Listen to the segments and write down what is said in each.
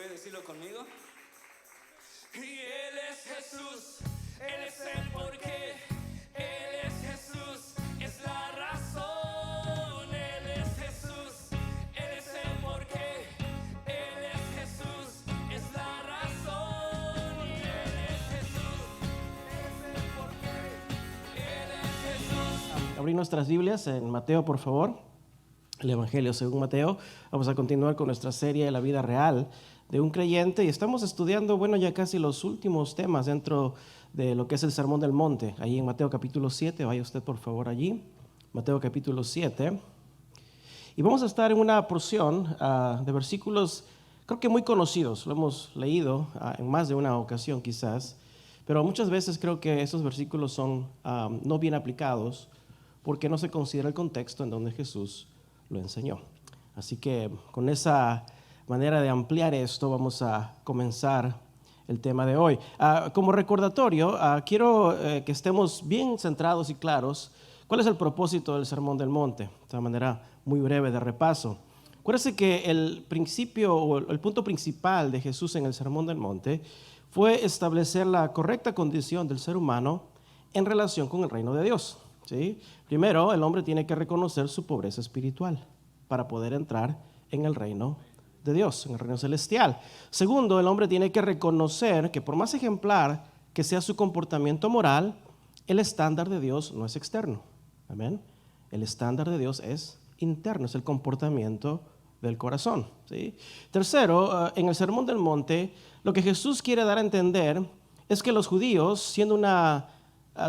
¿Puede decirlo conmigo? Y Él es Jesús, Él es el porqué, Él es Jesús, es la razón. Él es Jesús, Él es el porqué, Él es Jesús, es la razón. Y Él es Jesús, Él es el porqué, Él es Jesús. Abrir nuestras Biblias en Mateo, por favor. El Evangelio según Mateo. Vamos a continuar con nuestra serie de la vida real de un creyente y estamos estudiando, ya casi los últimos temas dentro de lo que es el Sermón del Monte. Ahí en Mateo capítulo 7, vaya usted por favor allí. Mateo capítulo 7. Y vamos a estar en una porción de versículos, creo que muy conocidos. Lo hemos leído en más de una ocasión quizás, pero muchas veces creo que esos versículos son no bien aplicados porque no se considera el contexto en donde Jesús lo enseñó. Así que con esa manera de ampliar esto vamos a comenzar el tema de hoy. Como recordatorio, quiero que estemos bien centrados y claros cuál es el propósito del Sermón del Monte, de una manera muy breve de repaso. Acuérdense que el principio o el punto principal de Jesús en el Sermón del Monte fue establecer la correcta condición del ser humano en relación con el reino de Dios. ¿Sí? Primero, el hombre tiene que reconocer su pobreza espiritual para poder entrar en el reino de Dios, en el reino celestial. Segundo, el hombre tiene que reconocer que por más ejemplar que sea su comportamiento moral, el estándar de Dios no es externo. Amén. El estándar de Dios es interno, es el comportamiento del corazón. ¿Sí? Tercero, en el Sermón del Monte, lo que Jesús quiere dar a entender es que los judíos, siendo una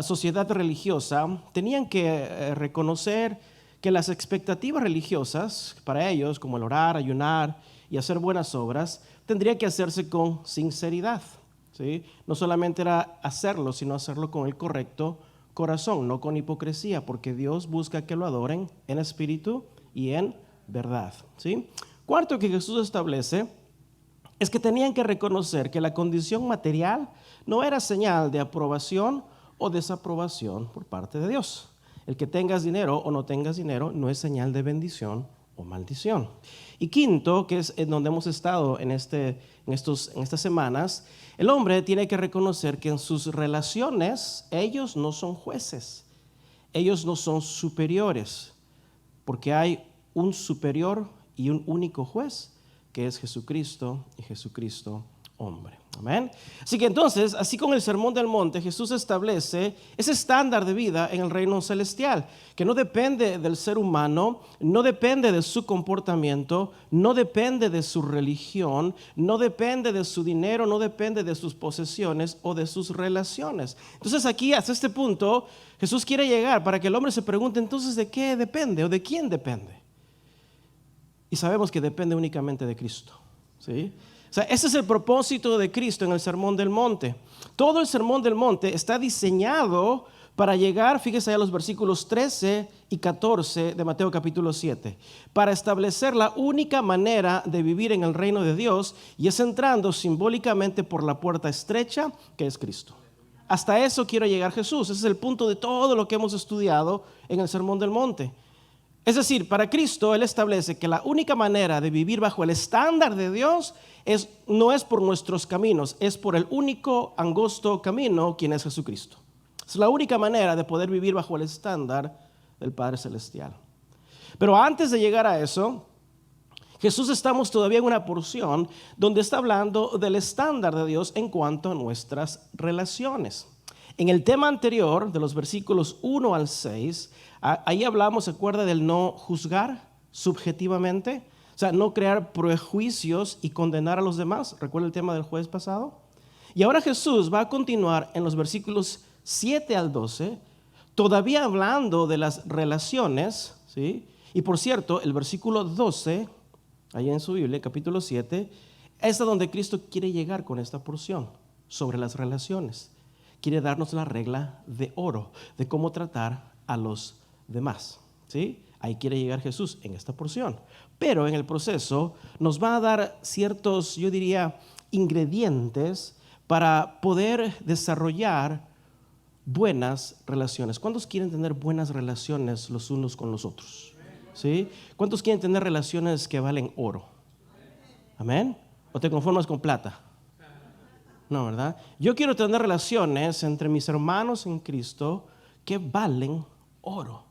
sociedad religiosa, tenían que reconocer que las expectativas religiosas para ellos, como el orar, ayunar y hacer buenas obras, tendría que hacerse con sinceridad. ¿Sí? No solamente era hacerlo, sino hacerlo con el correcto corazón, no con hipocresía, porque Dios busca que lo adoren en espíritu y en verdad. ¿Sí? Cuarto que Jesús establece es que tenían que reconocer que la condición material no era señal de aprobación o desaprobación por parte de Dios. El que tengas dinero o no tengas dinero no es señal de bendición o maldición. Y quinto, que es en donde hemos estado en estas semanas, el hombre tiene que reconocer que en sus relaciones ellos no son jueces, ellos no son superiores, porque hay un superior y un único juez, que es Jesucristo y Jesucristo hombre. Amén. Así que entonces, así con el Sermón del Monte, Jesús establece ese estándar de vida en el reino celestial, que no depende del ser humano, no depende de su comportamiento, no depende de su religión, no depende de su dinero, no depende de sus posesiones o de sus relaciones. Entonces aquí, hasta este punto, Jesús quiere llegar para que el hombre se pregunte entonces de qué depende o de quién depende. Y sabemos que depende únicamente de Cristo. ¿Sí? O sea, ese es el propósito de Cristo en el Sermón del Monte. Todo el Sermón del Monte está diseñado para llegar, fíjese a los versículos 13 y 14 de Mateo capítulo 7, para establecer la única manera de vivir en el reino de Dios, y es entrando simbólicamente por la puerta estrecha que es Cristo. Hasta eso quiere llegar Jesús. Ese es el punto de todo lo que hemos estudiado en el Sermón del Monte. Es decir, para Cristo Él establece que la única manera de vivir bajo el estándar de Dios no es por nuestros caminos, es por el único angosto camino, quien es Jesucristo. Es la única manera de poder vivir bajo el estándar del Padre Celestial. Pero antes de llegar a eso, Jesús estamos todavía en una porción donde está hablando del estándar de Dios en cuanto a nuestras relaciones. En el tema anterior, de los versículos 1 al 6, ahí hablamos, ¿se acuerda del no juzgar subjetivamente? O sea, no crear prejuicios y condenar a los demás. ¿Recuerda el tema del jueves pasado? Y ahora Jesús va a continuar en los versículos 7 al 12, todavía hablando de las relaciones, ¿sí? Y por cierto, el versículo 12, ahí en su Biblia, capítulo 7, es a donde Cristo quiere llegar con esta porción sobre las relaciones. Quiere darnos la regla de oro de cómo tratar a los demás. ¿Sí? Ahí quiere llegar Jesús en esta porción. Pero en el proceso nos va a dar ciertos, yo diría, ingredientes para poder desarrollar buenas relaciones. ¿Cuántos quieren tener buenas relaciones los unos con los otros? ¿Sí? ¿Cuántos quieren tener relaciones que valen oro? Amén. ¿O te conformas con plata? No, ¿verdad? Yo quiero tener relaciones entre mis hermanos en Cristo que valen oro,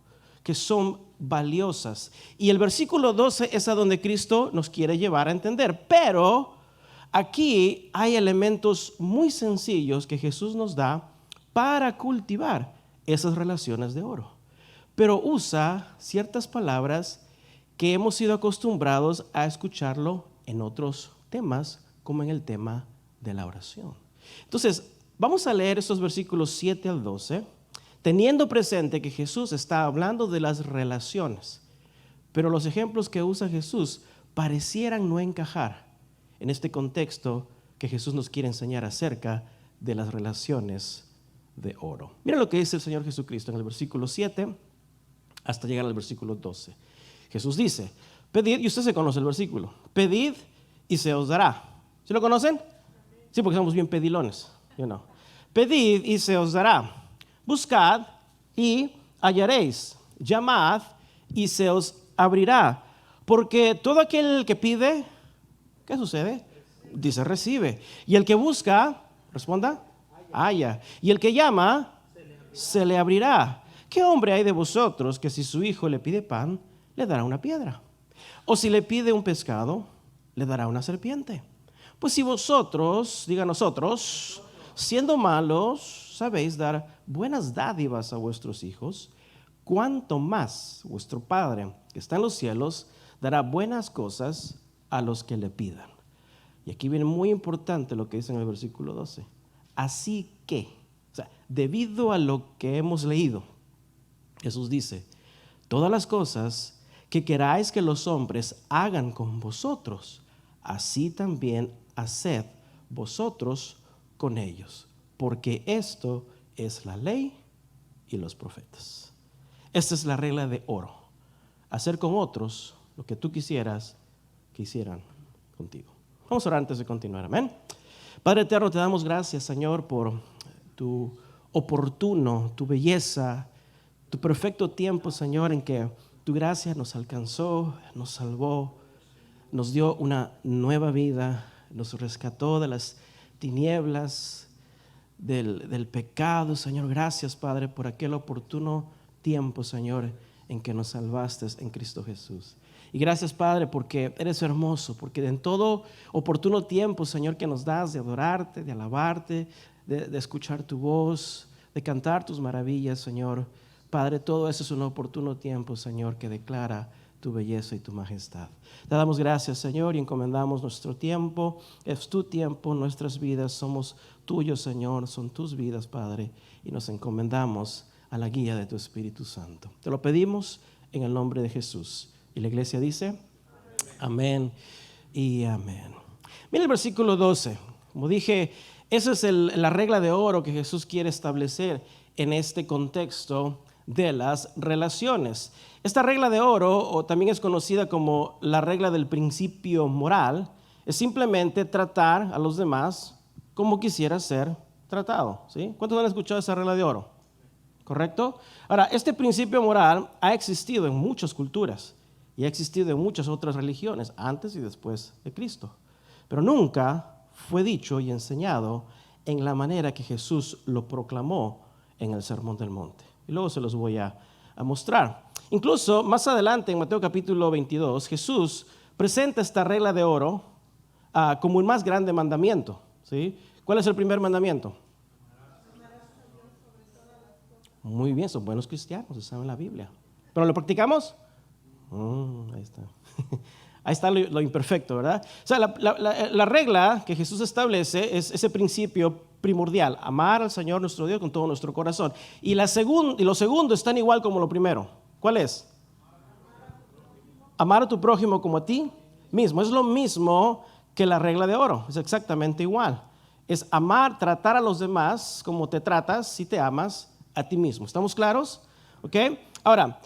que son valiosas. Y el versículo 12 es a donde Cristo nos quiere llevar a entender. Pero aquí hay elementos muy sencillos que Jesús nos da para cultivar esas relaciones de oro. Pero usa ciertas palabras que hemos sido acostumbrados a escucharlo en otros temas, como en el tema de la oración. Entonces, vamos a leer estos versículos 7 al 12, teniendo presente que Jesús está hablando de las relaciones, pero los ejemplos que usa Jesús parecieran no encajar en este contexto que Jesús nos quiere enseñar acerca de las relaciones de oro. Mira lo que dice el Señor Jesucristo en el versículo 7 hasta llegar al versículo 12. Jesús dice, pedid, y usted se conoce el versículo, pedid y se os dará. ¿Sí lo conocen? Sí, porque somos bien pedilones. Pedid y se os dará. Buscad y hallaréis. Llamad y se os abrirá. Porque todo aquel que pide, ¿qué sucede? Dice, recibe. Y el que busca, responda, halla. Y el que llama, se le abrirá. ¿Qué hombre hay de vosotros que si su hijo le pide pan, le dará una piedra? O si le pide un pescado, le dará una serpiente. Pues si vosotros, diga nosotros, siendo malos, sabéis dar buenas dádivas a vuestros hijos, cuánto más vuestro Padre que está en los cielos dará buenas cosas a los que le pidan. Y aquí viene muy importante lo que dice en el versículo 12. Así que, debido a lo que hemos leído, Jesús dice, todas las cosas que queráis que los hombres hagan con vosotros, así también haced vosotros con ellos, porque esto es la ley y los profetas. Esta es la regla de oro, hacer con otros lo que tú quisieras que hicieran contigo. Vamos a orar antes de continuar, amén. Padre eterno, te damos gracias, Señor, por tu oportuno, tu belleza, tu perfecto tiempo, Señor, en que tu gracia nos alcanzó, nos salvó, nos dio una nueva vida, nos rescató de las tinieblas, del pecado. Señor, gracias, Padre, por aquel oportuno tiempo, Señor, en que nos salvaste en Cristo Jesús. Y gracias, Padre, porque eres hermoso, porque en todo oportuno tiempo, Señor, que nos das de adorarte, de alabarte, de escuchar tu voz, de cantar tus maravillas, Señor. Padre, todo eso es un oportuno tiempo, Señor, que declara tu belleza y tu majestad. Te damos gracias, Señor, y encomendamos nuestro tiempo. Es tu tiempo, nuestras vidas somos tuyos, Señor, son tus vidas, Padre, y nos encomendamos a la guía de tu Espíritu Santo. Te lo pedimos en el nombre de Jesús. Y la iglesia dice, amén y amén. Mira el versículo 12. Como dije, esa es la regla de oro que Jesús quiere establecer en este contexto de las relaciones. Esta regla de oro, o también es conocida como la regla del principio moral, es simplemente tratar a los demás como quisiera ser tratado, ¿sí? ¿Cuántos han escuchado esa regla de oro? ¿Correcto? Ahora, este principio moral ha existido en muchas culturas y ha existido en muchas otras religiones, antes y después de Cristo, pero nunca fue dicho y enseñado en la manera que Jesús lo proclamó en el Sermón del Monte. Y luego se los voy a mostrar. Incluso más adelante en Mateo capítulo 22, Jesús presenta esta regla de oro como un más grande mandamiento, ¿sí? ¿Cuál es el primer mandamiento? Muy bien, son buenos cristianos, se saben la Biblia. ¿Pero lo practicamos? Ahí está. Ahí está lo imperfecto, ¿verdad? O sea, la regla que Jesús establece es ese principio primordial, amar al Señor nuestro Dios con todo nuestro corazón. Y lo segundo es tan igual como lo primero. ¿Cuál es? Amar a tu prójimo como a ti mismo. Es lo mismo que la regla de oro, es exactamente igual. Es amar, tratar a los demás como te tratas si te amas a ti mismo. ¿Estamos claros? ¿Ok? Ahora,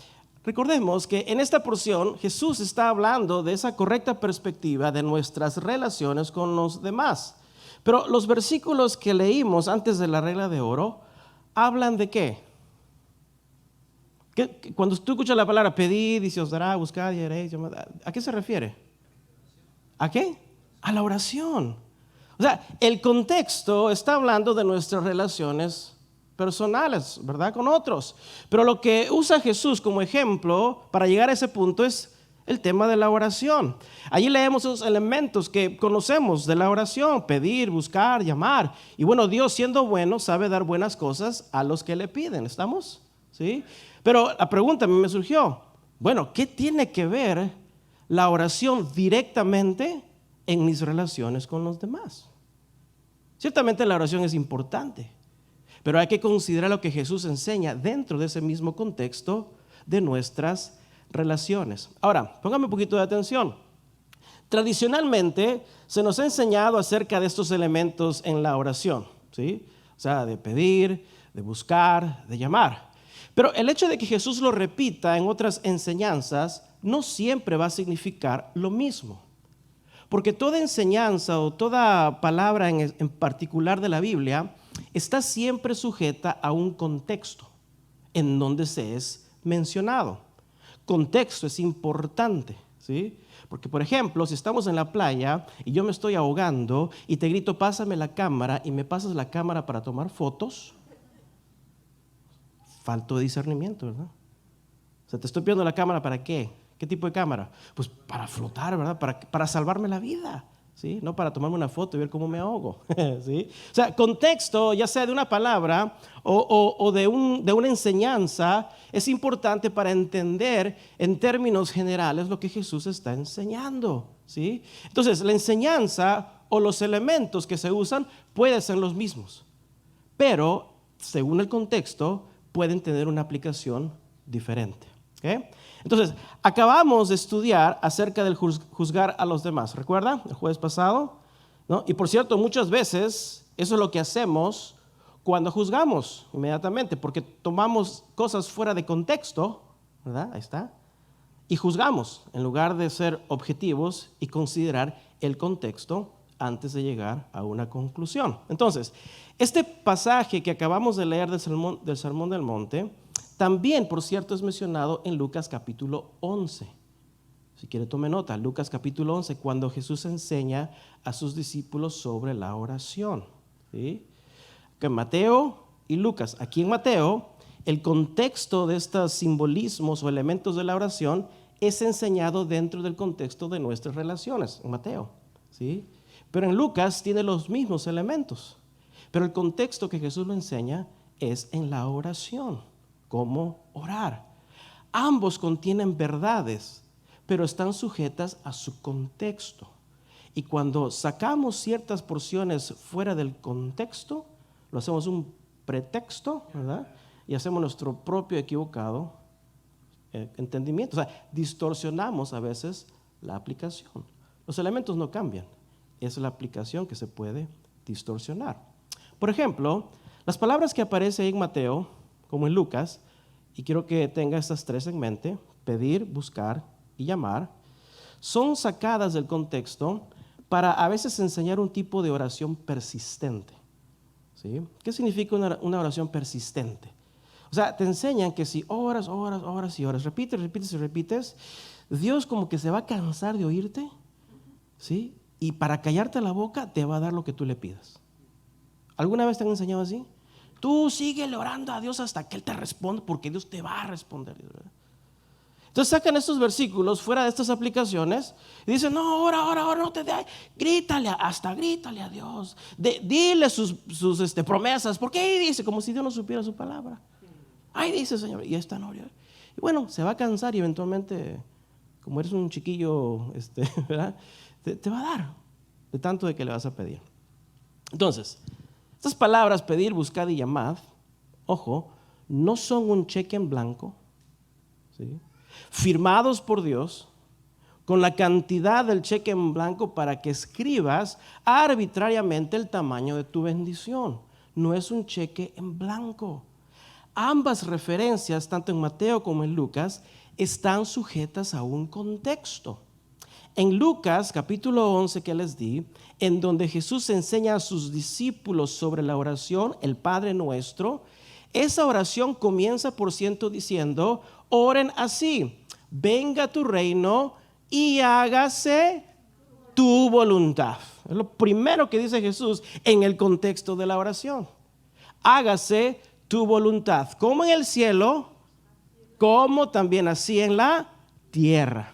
recordemos que en esta porción Jesús está hablando de esa correcta perspectiva de nuestras relaciones con los demás. Pero los versículos que leímos antes de la regla de oro hablan de ¿qué? Cuando tú escuchas la palabra pedir y se os dará, buscar y haréis, ¿a qué se refiere? ¿A qué? a la oración. O sea, el contexto está hablando de nuestras relaciones personales, ¿verdad? Con otros. Pero lo que usa Jesús como ejemplo para llegar a ese punto es el tema de la oración. Allí leemos esos elementos que conocemos de la oración: pedir, buscar, llamar. Y bueno, Dios, siendo bueno, sabe dar buenas cosas a los que le piden. ¿Estamos? ¿Sí? Pero la pregunta a mí me surgió: bueno, ¿qué tiene que ver la oración directamente en mis relaciones con los demás? Ciertamente la oración es importante, pero hay que considerar lo que Jesús enseña dentro de ese mismo contexto de nuestras relaciones. Ahora, póngame un poquito de atención. Tradicionalmente se nos ha enseñado acerca de estos elementos en la oración, ¿sí? O sea, de pedir, de buscar, de llamar. Pero el hecho de que Jesús lo repita en otras enseñanzas no siempre va a significar lo mismo. Porque toda enseñanza o toda palabra en particular de la Biblia está siempre sujeta a un contexto en donde se es mencionado. Contexto es importante, ¿sí? Porque, por ejemplo, si estamos en la playa y yo me estoy ahogando y te grito, pásame la cámara, y me pasas la cámara para tomar fotos, falto de discernimiento, ¿verdad? O sea, te estoy pidiendo la cámara, ¿para qué? ¿Qué tipo de cámara? Pues para flotar, ¿verdad? Para salvarme la vida, ¿sí? No para tomarme una foto y ver cómo me ahogo, ¿sí? O sea, contexto, ya sea de una palabra o de una enseñanza, es importante para entender en términos generales lo que Jesús está enseñando, ¿sí? Entonces, la enseñanza o los elementos que se usan pueden ser los mismos, pero según el contexto pueden tener una aplicación diferente, ¿ok? Entonces, acabamos de estudiar acerca del juzgar a los demás. ¿Recuerda? El jueves pasado, ¿no? Y por cierto, muchas veces eso es lo que hacemos cuando juzgamos inmediatamente, porque tomamos cosas fuera de contexto, ¿verdad? Ahí está. Y juzgamos en lugar de ser objetivos y considerar el contexto antes de llegar a una conclusión. Entonces, este pasaje que acabamos de leer del Sermón del Monte también, por cierto, es mencionado en Lucas capítulo 11. Si quiere, tome nota. Lucas capítulo 11, cuando Jesús enseña a sus discípulos sobre la oración, ¿sí? Que Mateo y Lucas. Aquí en Mateo, el contexto de estos simbolismos o elementos de la oración es enseñado dentro del contexto de nuestras relaciones, en Mateo, ¿sí? Pero en Lucas tiene los mismos elementos. Pero el contexto que Jesús lo enseña es en la oración. ¿Cómo orar? Ambos contienen verdades, pero están sujetas a su contexto. Y cuando sacamos ciertas porciones fuera del contexto, lo hacemos un pretexto, ¿verdad? Y hacemos nuestro propio equivocado entendimiento. O sea, distorsionamos a veces la aplicación. Los elementos no cambian, es la aplicación que se puede distorsionar. Por ejemplo, las palabras que aparecen en Mateo, como en Lucas, y quiero que tenga estas tres en mente: pedir, buscar y llamar, son sacadas del contexto para a veces enseñar un tipo de oración persistente, ¿sí? ¿Qué significa una oración persistente? O sea, te enseñan que si oras y oras, repites, Dios como que se va a cansar de oírte, ¿sí? Y para callarte la boca te va a dar lo que tú le pidas. ¿Alguna vez te han enseñado así? Tú síguele orando a Dios hasta que Él te responda, porque Dios te va a responder, ¿verdad? Entonces sacan estos versículos fuera de estas aplicaciones y dicen, no, ora, no te dé, grítale a Dios, dile sus promesas, porque ahí dice, como si Dios no supiera su palabra. Ahí dice, Señor, y esta no. Y bueno, se va a cansar y eventualmente, como eres un chiquillo, ¿verdad? Te va a dar de tanto de que le vas a pedir. Entonces, estas palabras, pedir, buscar y llamar, ojo, no son un cheque en blanco, ¿sí? Firmados por Dios con la cantidad del cheque en blanco para que escribas arbitrariamente el tamaño de tu bendición. No es un cheque en blanco. Ambas referencias, tanto en Mateo como en Lucas, están sujetas a un contexto. En Lucas capítulo 11 que les di, en donde Jesús enseña a sus discípulos sobre la oración, el Padre Nuestro, esa oración comienza por cierto diciendo, oren así: venga tu reino y hágase tu voluntad. Es lo primero que dice Jesús en el contexto de la oración. Hágase tu voluntad, como en el cielo, como también así en la tierra.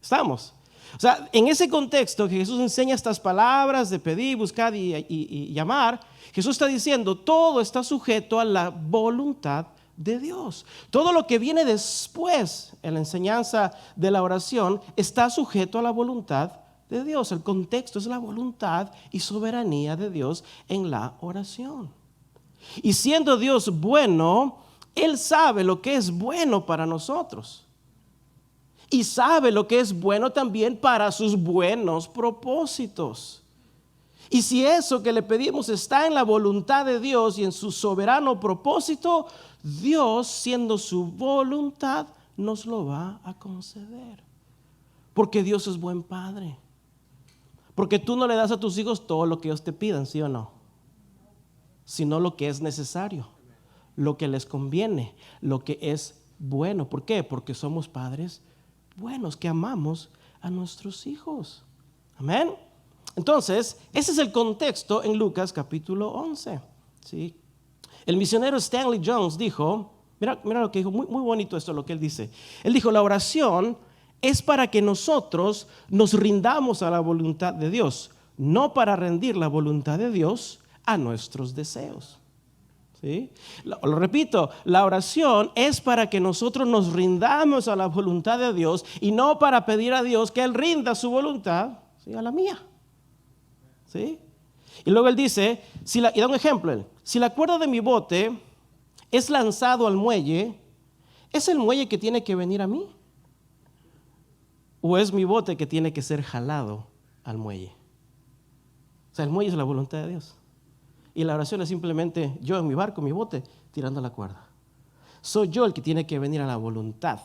¿Estamos? O sea, en ese contexto que Jesús enseña estas palabras de pedir, buscar y llamar, Jesús está diciendo, todo está sujeto a la voluntad de Dios. Todo lo que viene después en la enseñanza de la oración está sujeto a la voluntad de Dios. El contexto es la voluntad y soberanía de Dios en la oración. Y siendo Dios bueno, Él sabe lo que es bueno para nosotros. Y sabe lo que es bueno también para sus buenos propósitos. Y si eso que le pedimos está en la voluntad de Dios y en su soberano propósito, Dios, siendo su voluntad, nos lo va a conceder. Porque Dios es buen padre. Porque tú no le das a tus hijos todo lo que ellos te pidan, ¿sí o no? Sino lo que es necesario, lo que les conviene, lo que es bueno. ¿Por qué? Porque somos padres buenos, que amamos a nuestros hijos. Amén. Entonces, ese es el contexto en Lucas capítulo 11. ¿Sí? El misionero Stanley Jones dijo, mira lo que dijo, muy bonito esto lo que él dice. Él dijo, la oración es para que nosotros nos rindamos a la voluntad de Dios, no para rendir la voluntad de Dios a nuestros deseos. ¿Sí? Lo repito, la oración es para que nosotros nos rindamos a la voluntad de Dios y no para pedir a Dios que Él rinda su voluntad, ¿sí?, a la mía. ¿Sí? Y luego él dice, y da un ejemplo él, si la cuerda de mi bote es lanzado al muelle, ¿es el muelle que tiene que venir a mí? ¿O es mi bote que tiene que ser jalado al muelle? O sea, el muelle es la voluntad de Dios. Y la oración es simplemente yo en mi barco, mi bote, tirando la cuerda. Soy yo el que tiene que venir a la voluntad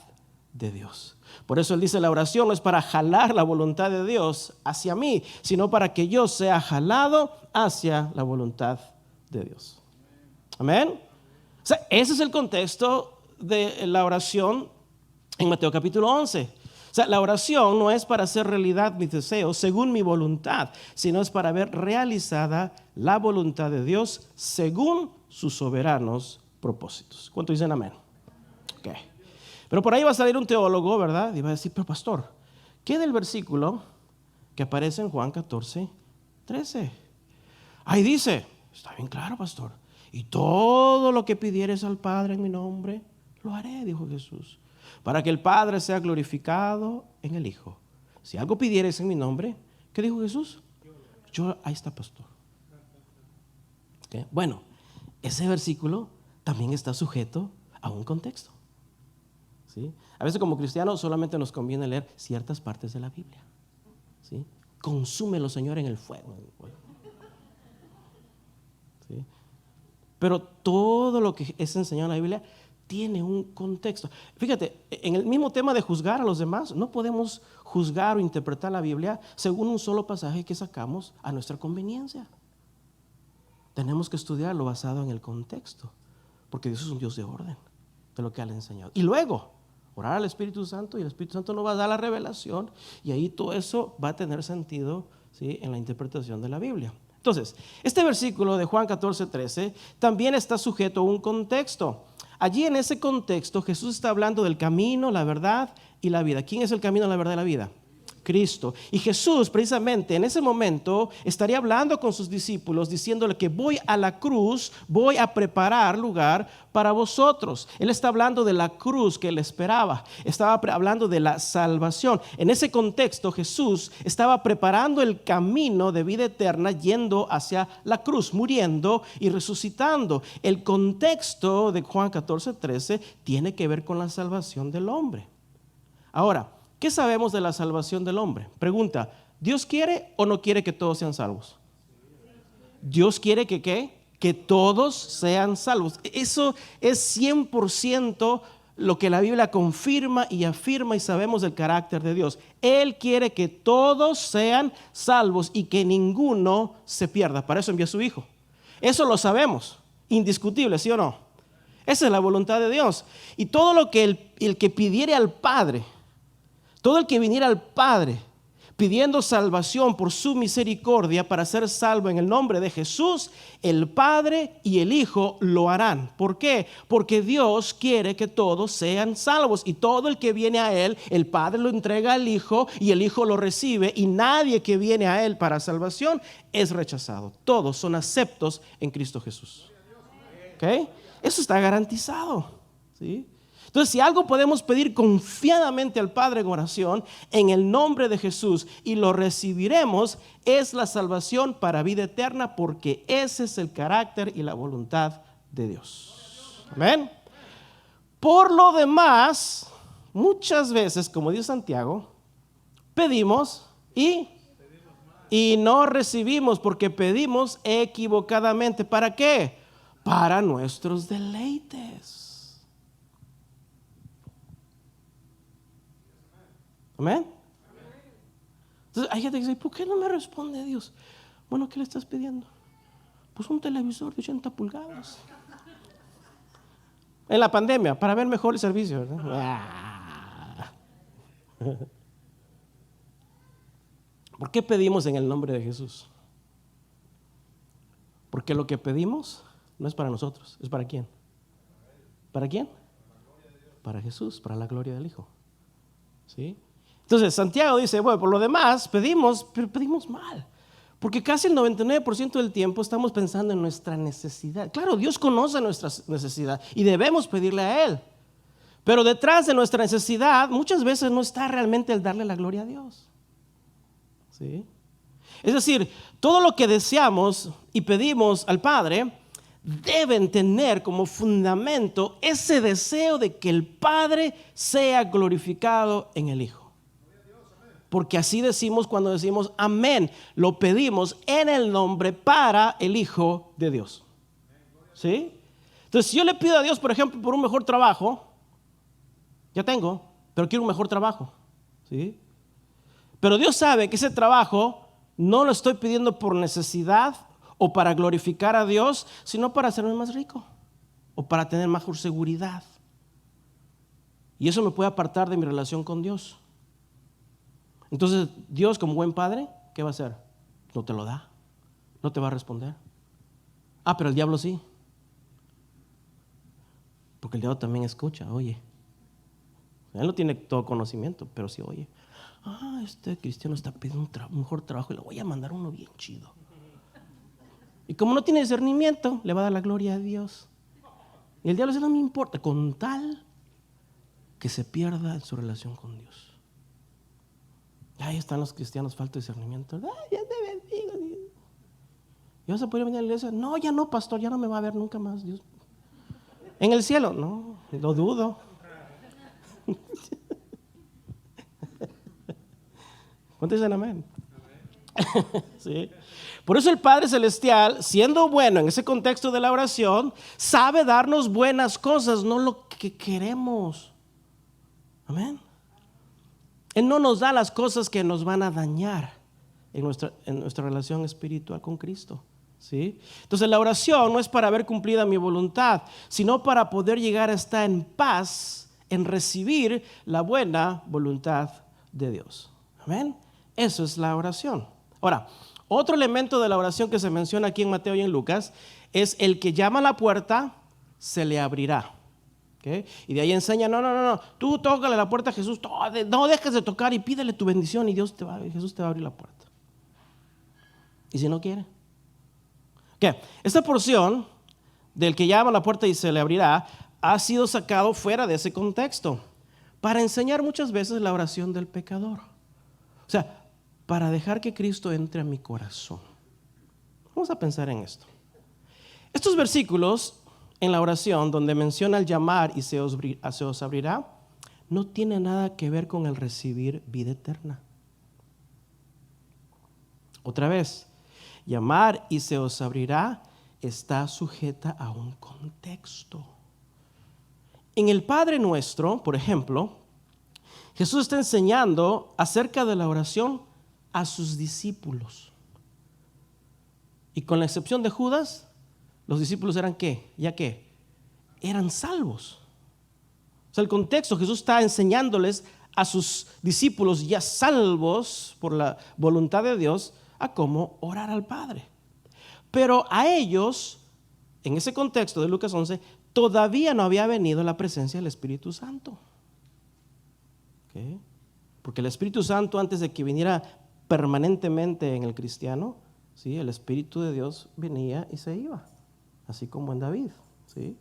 de Dios. Por eso él dice, la oración no es para jalar la voluntad de Dios hacia mí, sino para que yo sea jalado hacia la voluntad de Dios. Amén. O sea, ese es el contexto de la oración en Mateo capítulo 11. O sea, la oración no es para hacer realidad mis deseos según mi voluntad, sino es para ver realizada la voluntad de Dios según sus soberanos propósitos. ¿Cuántos dicen amén? Ok. Pero por ahí va a salir un teólogo, ¿verdad? Y va a decir, pero pastor, ¿qué del versículo que aparece en Juan 14:13? Ahí dice, está bien claro, pastor, y todo lo que pidieres al Padre en mi nombre, lo haré, dijo Jesús, para que el Padre sea glorificado en el Hijo. Si algo pidieres en mi nombre, ¿qué dijo Jesús? Ahí está, pastor. ¿Okay? Bueno, ese versículo también está sujeto a un contexto. ¿Sí? A veces como cristianos solamente nos conviene leer ciertas partes de la Biblia. ¿Sí? Consúmelo, Señor, en el fuego. ¿Sí? Pero todo lo que es enseñado en la Biblia tiene un contexto. Fíjate, en el mismo tema de juzgar a los demás, no podemos juzgar o interpretar la Biblia según un solo pasaje que sacamos a nuestra conveniencia. Tenemos que estudiarlo basado en el contexto, porque Dios es un Dios de orden, de lo que Él ha enseñado. Y luego, orar al Espíritu Santo, y el Espíritu Santo nos va a dar la revelación, y ahí todo eso va a tener sentido, ¿sí?, en la interpretación de la Biblia. Entonces, este versículo de Juan 14:13 también está sujeto a un contexto. Allí en ese contexto Jesús está hablando del camino, la verdad y la vida. ¿Quién es el camino, la verdad y la vida? Cristo. Y Jesús precisamente en ese momento estaría hablando con sus discípulos diciéndole que voy a la cruz, voy a preparar lugar para vosotros. Él está hablando de la cruz que él esperaba, estaba hablando de la salvación. En ese contexto Jesús estaba preparando el camino de vida eterna yendo hacia la cruz, muriendo y resucitando. El contexto de Juan 14:13 tiene que ver con la salvación del hombre. Ahora, ¿qué sabemos de la salvación del hombre? Pregunta, ¿Dios quiere o no quiere que todos sean salvos? Dios quiere que ¿qué? Que todos sean salvos. Eso es 100% lo que la Biblia confirma y afirma, y sabemos del carácter de Dios. Él quiere que todos sean salvos y que ninguno se pierda. Para eso envió a su Hijo. Eso lo sabemos, indiscutible, ¿sí o no? Esa es la voluntad de Dios. Y todo lo que el que pidiere al Padre, todo el que viniera al Padre pidiendo salvación por su misericordia para ser salvo en el nombre de Jesús, el Padre y el Hijo lo harán. ¿Por qué? Porque Dios quiere que todos sean salvos, y todo el que viene a Él, el Padre lo entrega al Hijo y el Hijo lo recibe, y nadie que viene a Él para salvación es rechazado. Todos son aceptos en Cristo Jesús. ¿Ok? Eso está garantizado, ¿sí? Entonces, si algo podemos pedir confiadamente al Padre en oración, en el nombre de Jesús, y lo recibiremos, es la salvación para vida eterna, porque ese es el carácter y la voluntad de Dios. Amén. Por lo demás, muchas veces, como dice Santiago, pedimos y no recibimos, porque pedimos equivocadamente. ¿Para qué? Para nuestros deleites. Amén. Entonces hay gente que dice, ¿por qué no me responde Dios? Bueno, ¿qué le estás pidiendo? Pues un televisor de 80 pulgadas. En la pandemia, para ver mejor el servicio, ¿no? ¿Por qué pedimos en el nombre de Jesús? Porque lo que pedimos no es para nosotros, es para quién. ¿Para quién? Para Jesús, para la gloria del Hijo. ¿Sí? Entonces Santiago dice, bueno, por lo demás pedimos, pero pedimos mal, porque casi el 99% del tiempo estamos pensando en nuestra necesidad. Claro, Dios conoce nuestra necesidad y debemos pedirle a Él, pero detrás de nuestra necesidad muchas veces no está realmente el darle la gloria a Dios. ¿Sí? Es decir, todo lo que deseamos y pedimos al Padre deben tener como fundamento ese deseo de que el Padre sea glorificado en el Hijo. Porque así decimos cuando decimos amén. Lo pedimos en el nombre para el Hijo de Dios. ¿Sí? Entonces, si yo le pido a Dios, por ejemplo, por un mejor trabajo, ya tengo, pero quiero un mejor trabajo. ¿Sí? Pero Dios sabe que ese trabajo no lo estoy pidiendo por necesidad o para glorificar a Dios, sino para hacerme más rico o para tener mejor seguridad. Y eso me puede apartar de mi relación con Dios. Entonces Dios, como buen padre, ¿qué va a hacer? No te lo da, no te va a responder. Pero el diablo sí, porque el diablo también escucha, oye. Él no tiene todo conocimiento, pero sí oye. Este cristiano está pidiendo un mejor trabajo y le voy a mandar uno bien chido. Y como no tiene discernimiento, le va a dar la gloria a Dios. Y el diablo dice, no me importa, con tal que se pierda en su relación con Dios. Ahí están los cristianos, falta de discernimiento. Ya te bendigo. ¿Y vas a poder venir a la iglesia? No, ya no, pastor, ya no me va a ver nunca más Dios. ¿En el cielo? No, lo dudo. ¿Cuántos dicen amén? Sí. Por eso el Padre Celestial, siendo bueno en ese contexto de la oración, sabe darnos buenas cosas, no lo que queremos. Amén. Él no nos da las cosas que nos van a dañar en nuestra relación espiritual con Cristo. ¿Sí? Entonces la oración no es para ver cumplida mi voluntad, sino para poder llegar a estar en paz, en recibir la buena voluntad de Dios. Amén. Eso es la oración. Ahora, otro elemento de la oración que se menciona aquí en Mateo y en Lucas es el que llama a la puerta, se le abrirá. ¿Okay? Y de ahí enseña, no, tú tócale la puerta a Jesús, no dejes de tocar y pídele tu bendición y Jesús te va a abrir la puerta. ¿Y si no quiere? ¿Qué? Esta porción del que llama a la puerta y se le abrirá ha sido sacado fuera de ese contexto para enseñar muchas veces la oración del pecador. O sea, para dejar que Cristo entre a mi corazón. Vamos a pensar en esto. Estos versículos en la oración donde menciona el llamar y se os abrirá, no tiene nada que ver con el recibir vida eterna. Otra vez, llamar y se os abrirá está sujeta a un contexto. En el Padre Nuestro, por ejemplo, Jesús está enseñando acerca de la oración a sus discípulos. Y con la excepción de Judas, los discípulos eran ¿qué? ¿Ya qué? Eran salvos. O sea, el contexto, Jesús está enseñándoles a sus discípulos ya salvos por la voluntad de Dios a cómo orar al Padre. Pero a ellos, en ese contexto de Lucas 11, todavía no había venido la presencia del Espíritu Santo. ¿Okay? Porque el Espíritu Santo, antes de que viniera permanentemente en el cristiano, ¿sí?, el Espíritu de Dios venía y se iba, así como en David, ¿sí?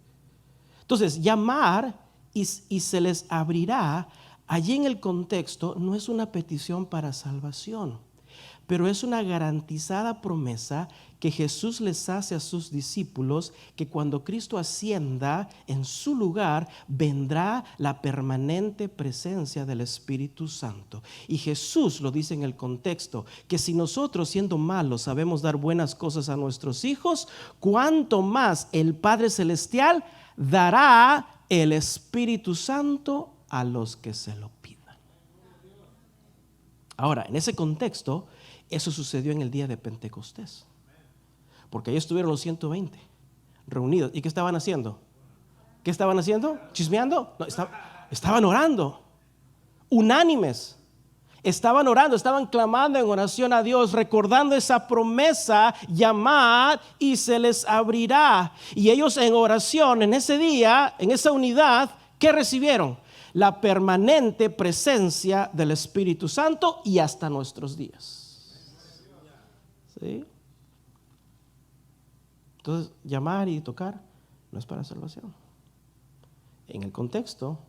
Entonces, llamar y se les abrirá, allí en el contexto no es una petición para salvación, pero es una garantizada promesa que Jesús les hace a sus discípulos, que cuando Cristo ascienda, en su lugar vendrá la permanente presencia del Espíritu Santo. Y Jesús lo dice en el contexto, que si nosotros, siendo malos, sabemos dar buenas cosas a nuestros hijos, cuánto más el Padre Celestial dará el Espíritu Santo a los que se lo pidan. Ahora, en ese contexto, eso sucedió en el día de Pentecostés, porque ahí estuvieron los 120 reunidos. ¿Y qué estaban haciendo? ¿Qué estaban haciendo? ¿Chismeando? No, estaban orando, unánimes. Estaban orando, estaban clamando en oración a Dios, recordando esa promesa: llamad y se les abrirá. Y ellos en oración, en ese día, en esa unidad, ¿qué recibieron? La permanente presencia del Espíritu Santo, y hasta nuestros días. ¿Sí? Entonces, llamar y tocar no es para salvación. En el contexto,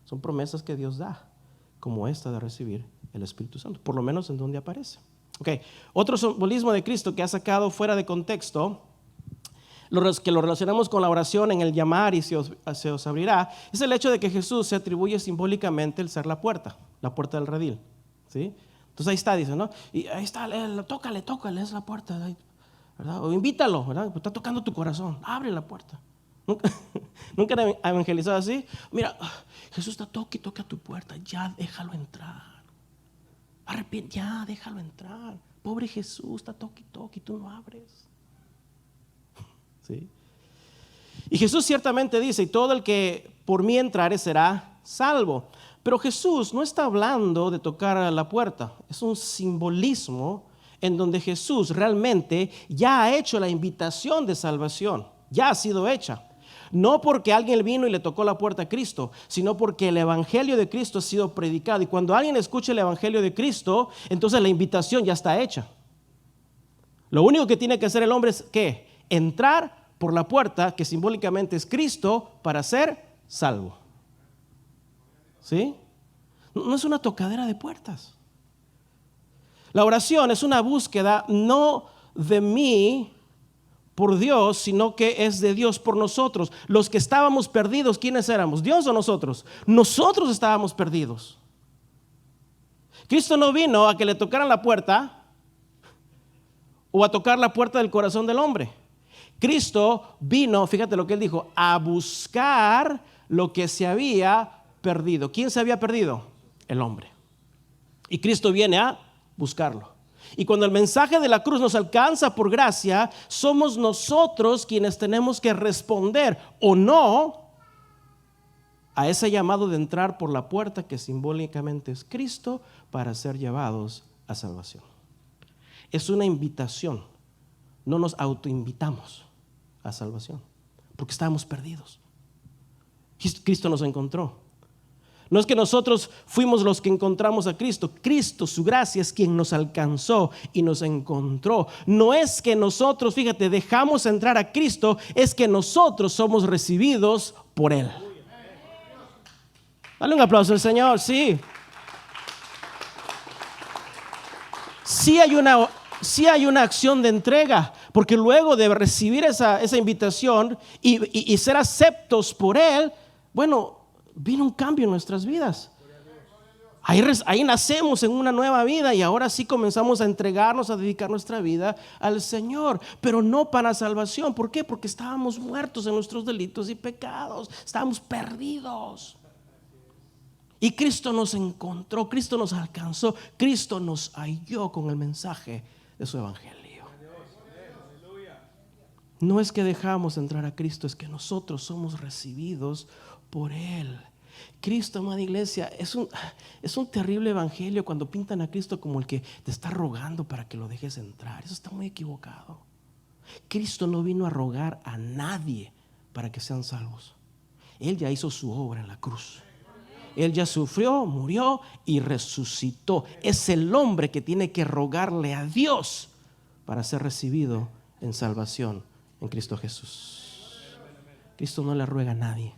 son promesas que Dios da, como esta de recibir el Espíritu Santo, por lo menos en donde aparece. Okay. Otro simbolismo de Cristo que ha sacado fuera de contexto, que lo relacionamos con la oración en el llamar y se os abrirá, es el hecho de que Jesús se atribuye simbólicamente el ser la puerta del redil, ¿sí? Entonces ahí está, dice, ¿no? Y ahí está, tócale, es la puerta, ¿verdad? O invítalo, ¿verdad? Pues está tocando tu corazón, abre la puerta. ¿Nunca han evangelizado así? Mira, Jesús está toque a tu puerta, ya déjalo entrar. Ya déjalo entrar. Pobre Jesús, está toque y tú no abres. ¿Sí? Y Jesús ciertamente dice: y todo el que por mí entrare será salvo. Pero Jesús no está hablando de tocar a la puerta. Es un simbolismo en donde Jesús realmente ya ha hecho la invitación de salvación. Ya ha sido hecha. No porque alguien vino y le tocó la puerta a Cristo, sino porque el Evangelio de Cristo ha sido predicado. Y cuando alguien escucha el Evangelio de Cristo, entonces la invitación ya está hecha. Lo único que tiene que hacer el hombre es ¿qué? Entrar por la puerta, que simbólicamente es Cristo, para ser salvo. ¿Sí? No es una tocadera de puertas. La oración es una búsqueda no de mí por Dios, sino que es de Dios por nosotros. Los que estábamos perdidos, ¿quiénes éramos? ¿Dios o nosotros? Nosotros estábamos perdidos. Cristo no vino a que le tocaran la puerta o a tocar la puerta del corazón del hombre. Cristo vino, fíjate lo que él dijo, a buscar lo que se había perdido. ¿Quién se había perdido? El hombre. Y Cristo viene a buscarlo. Y cuando el mensaje de la cruz nos alcanza por gracia, somos nosotros quienes tenemos que responder o no a ese llamado de entrar por la puerta que simbólicamente es Cristo, para ser llevados a salvación. Es una invitación. No nos autoinvitamos a salvación, porque estábamos perdidos. Cristo nos encontró. No es que nosotros fuimos los que encontramos a Cristo. Cristo, su gracia, es quien nos alcanzó y nos encontró. No es que nosotros, fíjate, dejamos entrar a Cristo, es que nosotros somos recibidos por Él. Dale un aplauso al Señor, sí. Sí hay una acción de entrega, porque luego de recibir esa invitación y ser aceptos por Él, bueno, vino un cambio en nuestras vidas. Ahí nacemos en una nueva vida y ahora sí comenzamos a entregarnos, a dedicar nuestra vida al Señor, pero no para salvación. ¿Por qué? Porque estábamos muertos en nuestros delitos y pecados, estábamos perdidos. Y Cristo nos encontró, Cristo nos alcanzó, Cristo nos halló con el mensaje de su evangelio. No es que dejamos entrar a Cristo, es que nosotros somos recibidos por Él. Cristo, amada iglesia, es un terrible evangelio cuando pintan a Cristo como el que te está rogando para que lo dejes entrar. Eso está muy equivocado. Cristo no vino a rogar a nadie para que sean salvos. Él ya hizo su obra en la cruz. Él ya sufrió, murió y resucitó. Es el hombre que tiene que rogarle a Dios para ser recibido en salvación en Cristo Jesús. Cristo no le ruega a nadie.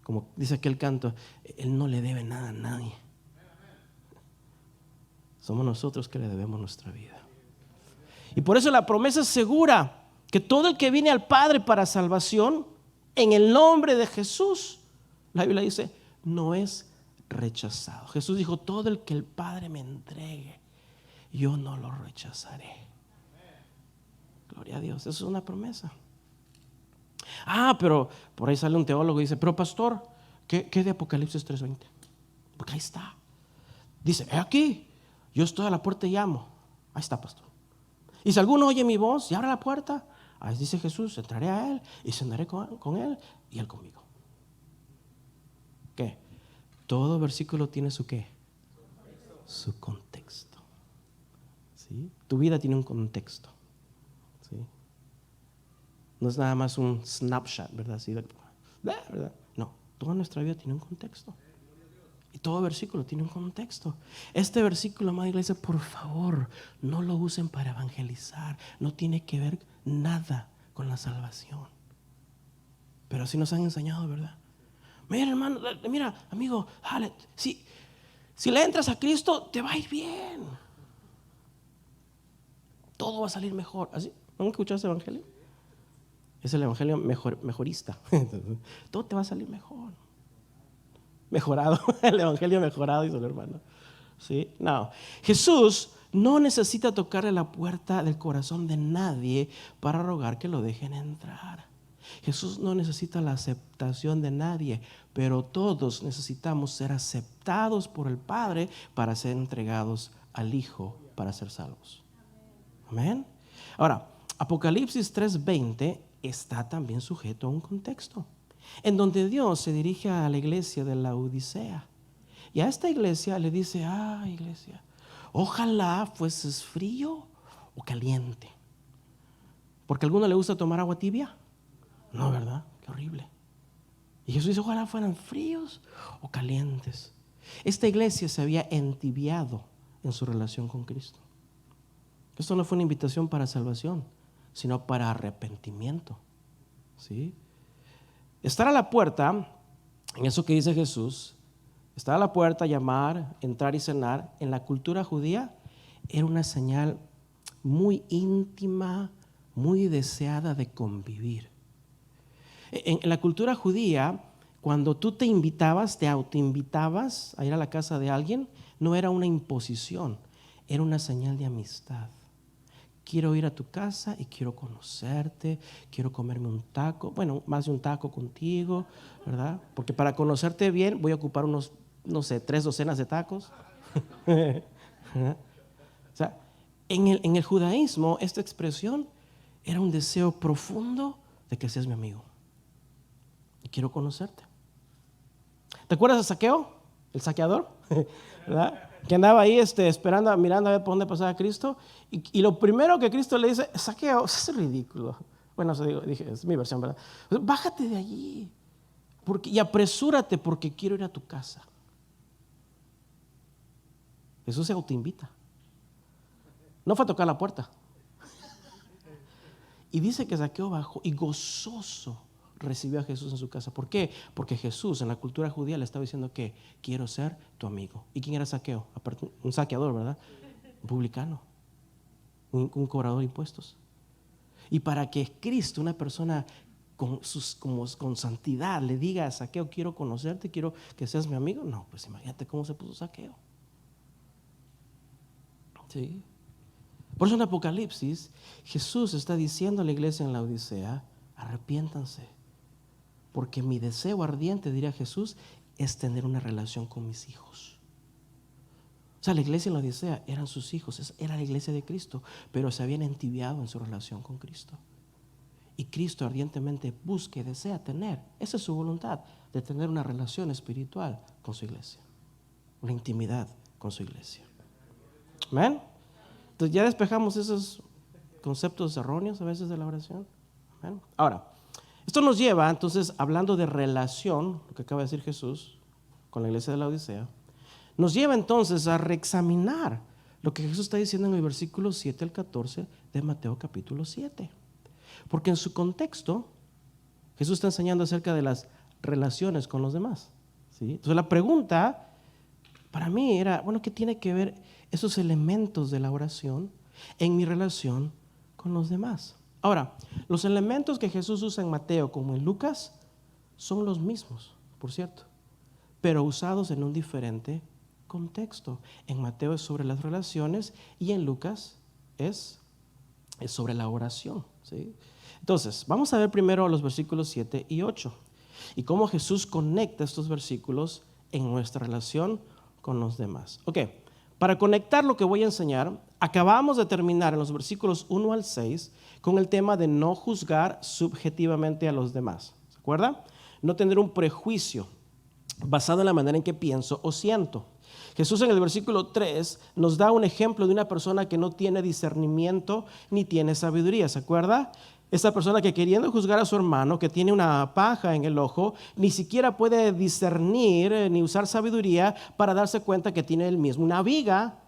Como dice aquel canto, Él no le debe nada a nadie. Somos nosotros que le debemos nuestra vida. Y por eso la promesa es segura, que todo el que viene al Padre para salvación, en el nombre de Jesús, la Biblia dice, no es rechazado. Jesús dijo, todo el que el Padre me entregue, yo no lo rechazaré. Gloria a Dios, eso es una promesa. Pero por ahí sale un teólogo y dice, pero pastor, ¿qué de Apocalipsis 3:20? Porque ahí está. Dice, aquí, yo estoy a la puerta y llamo. Ahí está, pastor. Y si alguno oye mi voz y abre la puerta, ahí dice Jesús, entraré a él y cenaré con él y él conmigo. ¿Qué? Todo versículo tiene su ¿qué? Su contexto. ¿Sí? Tu vida tiene un contexto. ¿Sí? No es nada más un snapshot, ¿verdad? ¿Sí? ¿Verdad? No, toda nuestra vida tiene un contexto. Y todo versículo tiene un contexto. Este versículo, amada iglesia, por favor, no lo usen para evangelizar. No tiene que ver nada con la salvación. Pero así nos han enseñado, ¿verdad? Mira, hermano, mira, amigo, dale, si le entras a Cristo, te va a ir bien. Todo va a salir mejor. ¿Así? ¿Han escuchado ese evangelio? Es el evangelio mejorista. Todo te va a salir mejor. Mejorado, el evangelio mejorado, dice el hermano. ¿Sí? No. Jesús no necesita tocarle la puerta del corazón de nadie para rogar que lo dejen entrar. Jesús no necesita la aceptación de nadie, pero todos necesitamos ser aceptados por el Padre para ser entregados al Hijo para ser salvos. Amén. Ahora, Apocalipsis 3:20 está también sujeto a un contexto en donde Dios se dirige a la iglesia de la Odisea. Y a esta iglesia le dice, iglesia, ojalá fueses frío o caliente. Porque a alguno le gusta tomar agua tibia. No, ¿verdad? Qué horrible. Y Jesús dice, ojalá fueran fríos o calientes. Esta iglesia se había entibiado en su relación con Cristo. Esto no fue una invitación para salvación, sino para arrepentimiento. ¿Sí? Estar a la puerta, en eso que dice Jesús, estar a la puerta, llamar, entrar y cenar, en la cultura judía era una señal muy íntima, muy deseada de convivir. En la cultura judía, cuando tú te invitabas, te autoinvitabas a ir a la casa de alguien, no era una imposición, era una señal de amistad. Quiero ir a tu casa y quiero conocerte, quiero comerme un taco, bueno, más de un taco contigo, ¿verdad? Porque para conocerte bien voy a ocupar unos, 3 docenas de tacos. O sea, en el judaísmo esta expresión era un deseo profundo de que seas mi amigo. Y quiero conocerte. ¿Te acuerdas de Zaqueo? El saqueador, ¿verdad? Que andaba ahí esperando, mirando a ver por dónde pasaba Cristo. Y lo primero que Cristo le dice, Zaqueo, eso es ridículo. Bueno, eso dije, es mi versión, ¿verdad? Bájate de allí y apresúrate porque quiero ir a tu casa. Jesús se autoinvita. No fue a tocar la puerta. Y dice que Zaqueo bajó y gozoso recibió a Jesús en su casa. ¿Por qué? Porque Jesús en la cultura judía le estaba diciendo que quiero ser tu amigo. ¿Y quién era Zaqueo? Aparte, un saqueador, ¿verdad? Un publicano, un cobrador de impuestos. Y para que Cristo, una persona con santidad, le diga a Zaqueo, quiero conocerte, quiero que seas mi amigo. No, pues imagínate cómo se puso Zaqueo. ¿Sí? Por eso en Apocalipsis Jesús está diciendo a la iglesia en la Odisea, arrepiéntanse, porque mi deseo ardiente, diría Jesús, es tener una relación con mis hijos. O sea, la iglesia en la Odisea eran sus hijos, era la iglesia de Cristo, pero se habían entibiado en su relación con Cristo. Y Cristo ardientemente busca y desea tener, esa es su voluntad, de tener una relación espiritual con su iglesia, una intimidad con su iglesia. ¿Amén? Entonces ya despejamos esos conceptos erróneos a veces de la oración. ¿Amén? Ahora, esto nos lleva entonces, hablando de relación, lo que acaba de decir Jesús con la iglesia de la Odisea, nos lleva entonces a reexaminar lo que Jesús está diciendo en el versículo 7 al 14 de Mateo capítulo 7. Porque en su contexto, Jesús está enseñando acerca de las relaciones con los demás, ¿sí? Entonces la pregunta para mí era, bueno, ¿qué tiene que ver esos elementos de la oración en mi relación con los demás? Ahora, los elementos que Jesús usa en Mateo como en Lucas son los mismos, por cierto, pero usados en un diferente contexto. En Mateo es sobre las relaciones y en Lucas es sobre la oración, ¿sí? Entonces, vamos a ver primero los versículos 7 y 8 y cómo Jesús conecta estos versículos en nuestra relación con los demás. Ok, para conectar lo que voy a enseñar, acabamos de terminar en los versículos 1 al 6 con el tema de no juzgar subjetivamente a los demás. ¿Se acuerda? No tener un prejuicio basado en la manera en que pienso o siento. Jesús en el versículo 3 nos da un ejemplo de una persona que no tiene discernimiento ni tiene sabiduría. ¿Se acuerda? Esa persona que queriendo juzgar a su hermano, que tiene una paja en el ojo, ni siquiera puede discernir ni usar sabiduría para darse cuenta que tiene él mismo una viga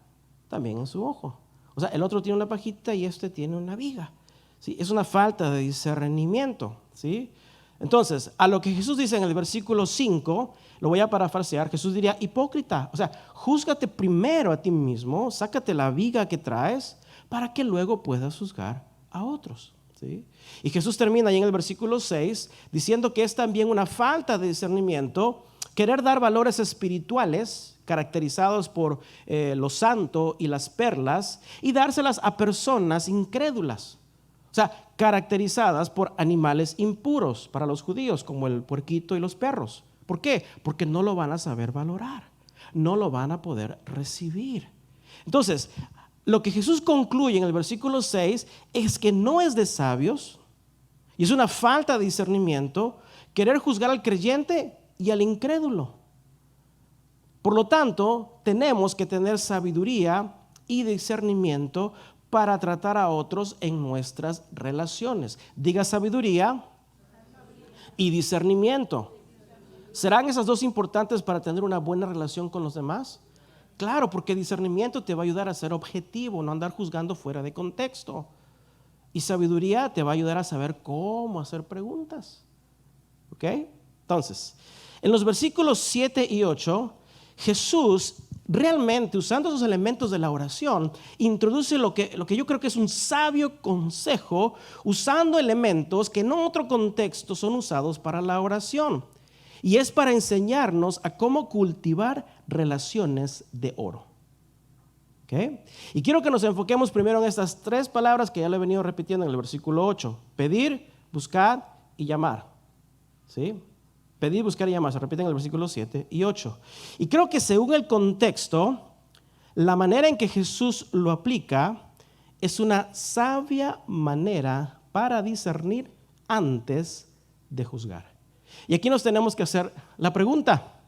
también en su ojo. O sea, el otro tiene una pajita y este tiene una viga. ¿Sí? Es una falta de discernimiento, ¿sí? Entonces, a lo que Jesús dice en el versículo 5, lo voy a parafrasear, Jesús diría, hipócrita, o sea, júzgate primero a ti mismo, sácate la viga que traes para que luego puedas juzgar a otros. ¿Sí? Y Jesús termina ahí en el versículo 6 diciendo que es también una falta de discernimiento querer dar valores espirituales caracterizados por lo santo y las perlas y dárselas a personas incrédulas. O sea, caracterizadas por animales impuros para los judíos, como el puerquito y los perros. ¿Por qué? Porque no lo van a saber valorar, no lo van a poder recibir. Entonces, lo que Jesús concluye en el versículo 6 es que no es de sabios y es una falta de discernimiento querer juzgar al creyente y al incrédulo. Por lo tanto, tenemos que tener sabiduría y discernimiento para tratar a otros en nuestras relaciones. Diga sabiduría y discernimiento. ¿Serán esas dos importantes para tener una buena relación con los demás? Claro, porque discernimiento te va a ayudar a ser objetivo, no andar juzgando fuera de contexto. Y sabiduría te va a ayudar a saber cómo hacer preguntas. ¿Ok? Entonces, en los versículos 7 y 8, Jesús realmente, usando esos elementos de la oración, introduce lo que yo creo que es un sabio consejo, usando elementos que en otro contexto son usados para la oración. Y es para enseñarnos a cómo cultivar relaciones de oro. ¿Okay? Y quiero que nos enfoquemos primero en estas tres palabras que ya le he venido repitiendo en el versículo 8. Pedir, buscar y llamar. ¿Sí? Pedir, buscar y llamar. Se repiten en el versículo 7 y 8. Y creo que según el contexto, la manera en que Jesús lo aplica es una sabia manera para discernir antes de juzgar. Y aquí nos tenemos que hacer la pregunta.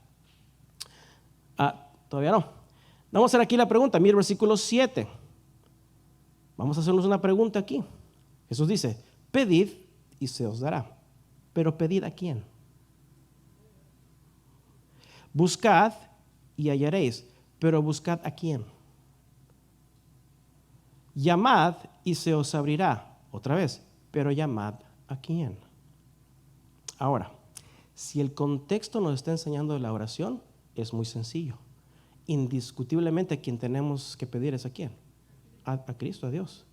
Todavía no. Vamos a hacer aquí la pregunta. Mira el versículo 7. Vamos a hacernos una pregunta aquí. Jesús dice, pedid y se os dará. Pero pedid ¿a quién? Buscad y hallaréis. Pero buscad ¿a quién? Llamad y se os abrirá. Otra vez. Pero llamad ¿a quién? Ahora, si el contexto nos está enseñando de la oración, es muy sencillo. Indiscutiblemente quien tenemos que pedir es ¿a quién? A Cristo, a Dios.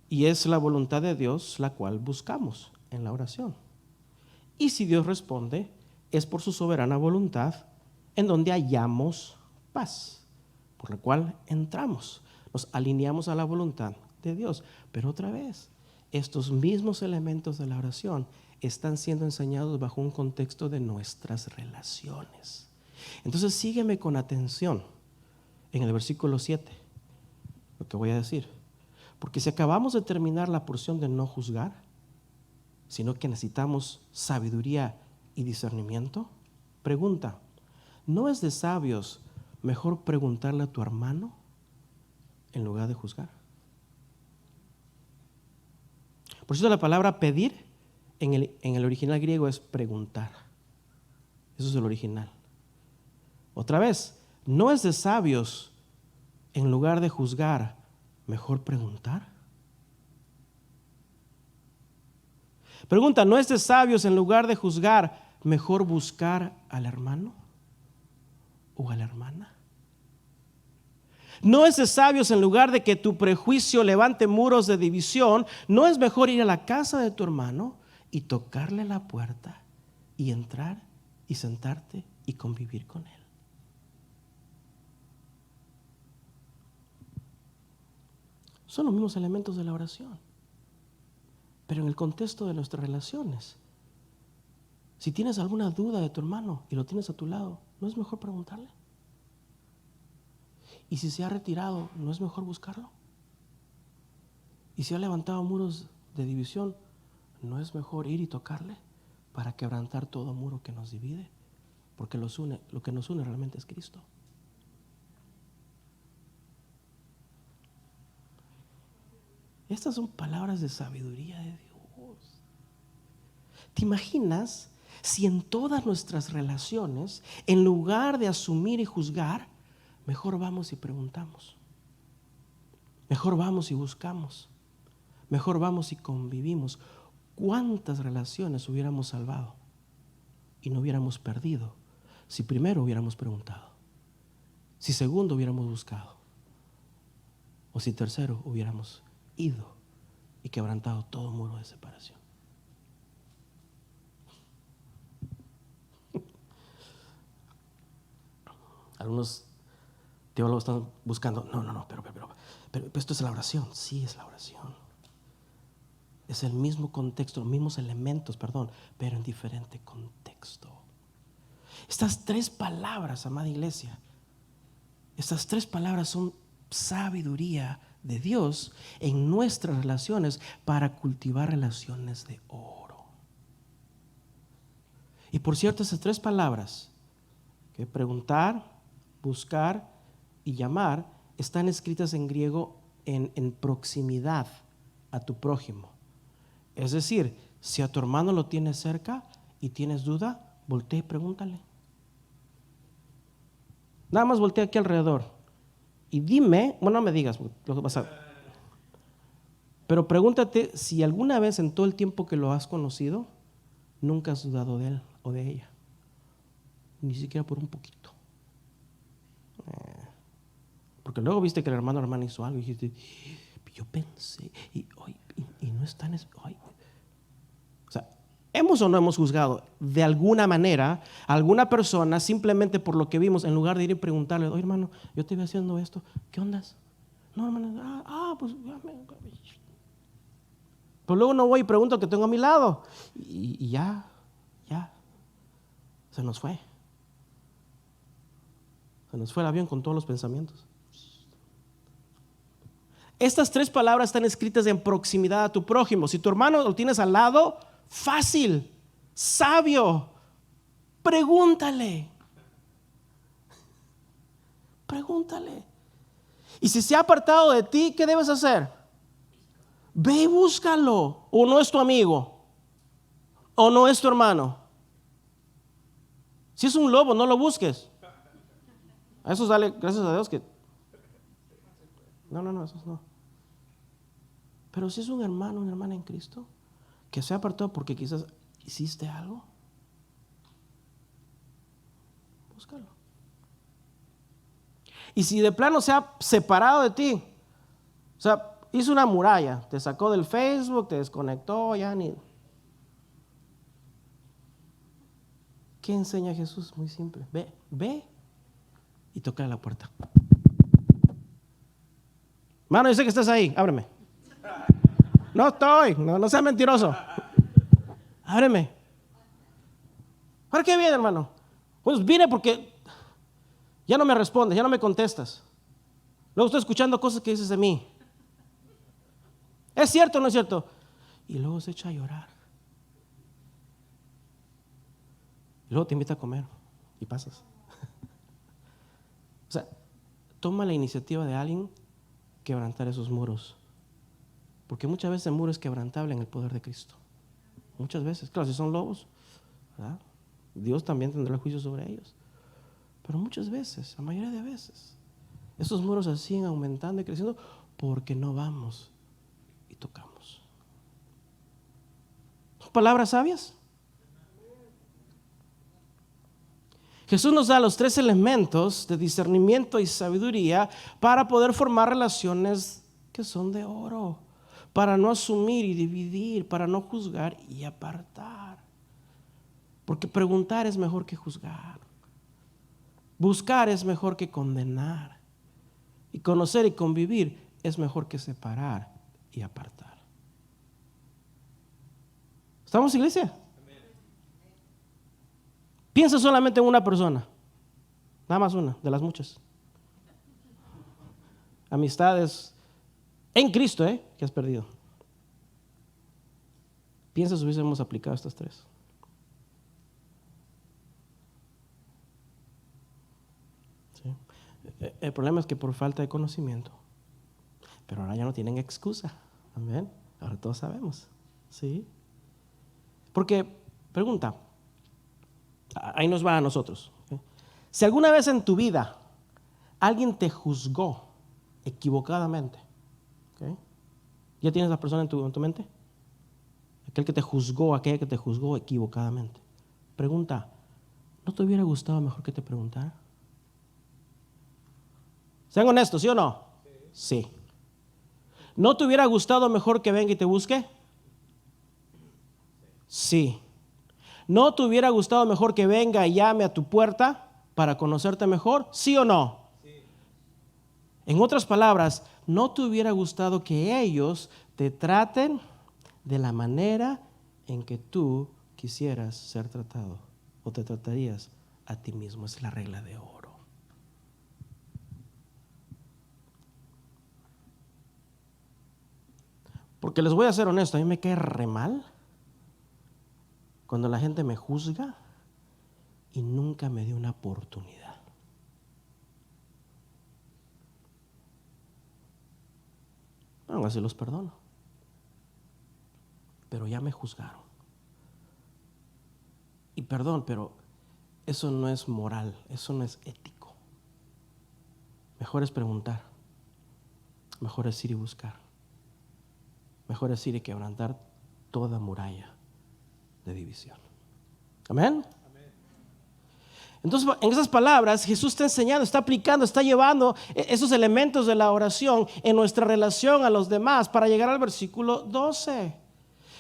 Y es la voluntad de Dios la cual buscamos en la oración. Y si Dios responde, es por su soberana voluntad en donde hallamos paz, por la cual entramos, nos alineamos a la voluntad de Dios. Pero otra vez, estos mismos elementos de la oración están siendo enseñados bajo un contexto de nuestras relaciones. Entonces sígueme con atención en el versículo 7, lo que voy a decir. Porque si acabamos de terminar la porción de no juzgar, sino que necesitamos sabiduría y discernimiento? Pregunta, ¿no es de sabios mejor preguntarle a tu hermano en lugar de juzgar? Por eso la palabra pedir en el original griego es preguntar. Eso es el original. Otra vez, ¿no es de sabios en lugar de juzgar mejor preguntar? Pregunta, ¿no es de sabios en lugar de juzgar mejor buscar al hermano o a la hermana? ¿No es de sabios en lugar de que tu prejuicio levante muros de división, no es mejor ir a la casa de tu hermano y tocarle la puerta y entrar y sentarte y convivir con él? Son los mismos elementos de la oración, pero en el contexto de nuestras relaciones. Si tienes alguna duda de tu hermano y lo tienes a tu lado, ¿no es mejor preguntarle? Y si se ha retirado, ¿no es mejor buscarlo? Y si ha levantado muros de división, ¿no es mejor ir y tocarle para quebrantar todo muro que nos divide? Porque lo que nos une realmente es Cristo. Estas son palabras de sabiduría de Dios. ¿Te imaginas si en todas nuestras relaciones, en lugar de asumir y juzgar, mejor vamos y preguntamos? Mejor vamos y buscamos. Mejor vamos y convivimos. ¿Cuántas relaciones hubiéramos salvado y no hubiéramos perdido si primero hubiéramos preguntado? Si segundo hubiéramos buscado. O si tercero hubiéramos ido y quebrantado todo muro de separación. Algunos teólogos están buscando, pero esto es la oración. Sí, es la oración. Es el mismo contexto, los mismos elementos, pero en diferente contexto. Estas tres palabras, amada iglesia, estas tres palabras son sabiduría de Dios en nuestras relaciones para cultivar relaciones de oro. Y por cierto, esas tres palabras, que preguntar, buscar y llamar, están escritas en griego en proximidad a tu prójimo. Es decir, si a tu hermano lo tienes cerca y tienes duda, voltea y pregúntale. Nada más voltea aquí alrededor y dime, no me digas lo que pasa, pero pregúntate si alguna vez en todo el tiempo que lo has conocido, nunca has dudado de él o de ella, ni siquiera por un poquito. Porque luego viste que el hermano o hermana hizo algo y dijiste, yo pensé, y no es tan... O sea, ¿hemos o no hemos juzgado de alguna manera a alguna persona simplemente por lo que vimos, en lugar de ir y preguntarle, oye hermano, yo te iba haciendo esto, ¿qué ondas? No hermano, pues... Pero luego no voy y pregunto al que tengo a mi lado y ya, se nos fue. Se nos fue el avión con todos los pensamientos. Estas tres palabras están escritas en proximidad a tu prójimo. Si tu hermano lo tienes al lado, fácil, sabio, pregúntale. Y si se ha apartado de ti, ¿qué debes hacer? Ve y búscalo. O no es tu amigo, o no es tu hermano. Si es un lobo, no lo busques. A esos dale gracias a Dios que no, esos no. Pero si es un hermano, una hermana en Cristo que se ha apartado porque quizás hiciste algo, búscalo. Y si de plano se ha separado de ti, o sea, hizo una muralla, te sacó del Facebook, te desconectó, ya ni... ¿Qué enseña Jesús? Muy simple. Ve y toca la puerta. Mano, yo sé que estás ahí, ábreme. No estoy, no seas mentiroso. Ábreme. ¿Para qué viene, hermano? Pues vine porque ya no me respondes, ya no me contestas. Luego estoy escuchando cosas que dices de mí. ¿Es cierto o no es cierto? Y luego se echa a llorar. Y luego te invita a comer y pasas. O sea, toma la iniciativa de alguien quebrantar esos muros. Porque muchas veces el muro es quebrantable en el poder de Cristo. Muchas veces. Claro, si son lobos, ¿verdad? Dios también tendrá el juicio sobre ellos. Pero muchas veces, la mayoría de veces, esos muros se siguen aumentando y creciendo porque no vamos y tocamos. ¿Palabras sabias? Jesús nos da los 3 elementos de discernimiento y sabiduría para poder formar relaciones que son de oro, para no asumir y dividir, para no juzgar y apartar. Porque preguntar es mejor que juzgar. Buscar es mejor que condenar. Y conocer y convivir es mejor que separar y apartar. ¿Estamos, iglesia? Piensa solamente en una persona, nada más una, de las muchas. Amistades en Cristo, que has perdido. Piensa si hubiésemos aplicado estas 3. ¿Sí? El problema es que por falta de conocimiento, pero ahora ya no tienen excusa. Amén. Ahora todos sabemos. ¿Sí? Porque, pregunta, ahí nos va a nosotros. ¿Okay? Si alguna vez en tu vida alguien te juzgó equivocadamente, ¿okay? ¿Ya tienes la persona en tu mente? Aquel que te juzgó, aquella que te juzgó equivocadamente. Pregunta, ¿no te hubiera gustado mejor que te preguntara? Sean honestos, ¿sí o no? Sí. ¿No te hubiera gustado mejor que venga y te busque? Sí. ¿No te hubiera gustado mejor que venga y llame a tu puerta para conocerte mejor? ¿Sí o no? Sí. En otras palabras, ¿no te hubiera gustado que ellos te traten de la manera en que tú quisieras ser tratado o te tratarías a ti mismo? Es la regla de oro. Porque les voy a ser honesto, a mí me cae re mal cuando la gente me juzga y nunca me dio una oportunidad. Aún así los perdono. Pero ya me juzgaron. Y perdón, pero eso no es moral, eso no es ético. Mejor es preguntar. Mejor es ir y buscar. Mejor es ir y quebrantar toda muralla de división. Amén. Entonces, en esas palabras, Jesús está enseñando, está aplicando, está llevando esos elementos de la oración en nuestra relación a los demás para llegar al versículo 12.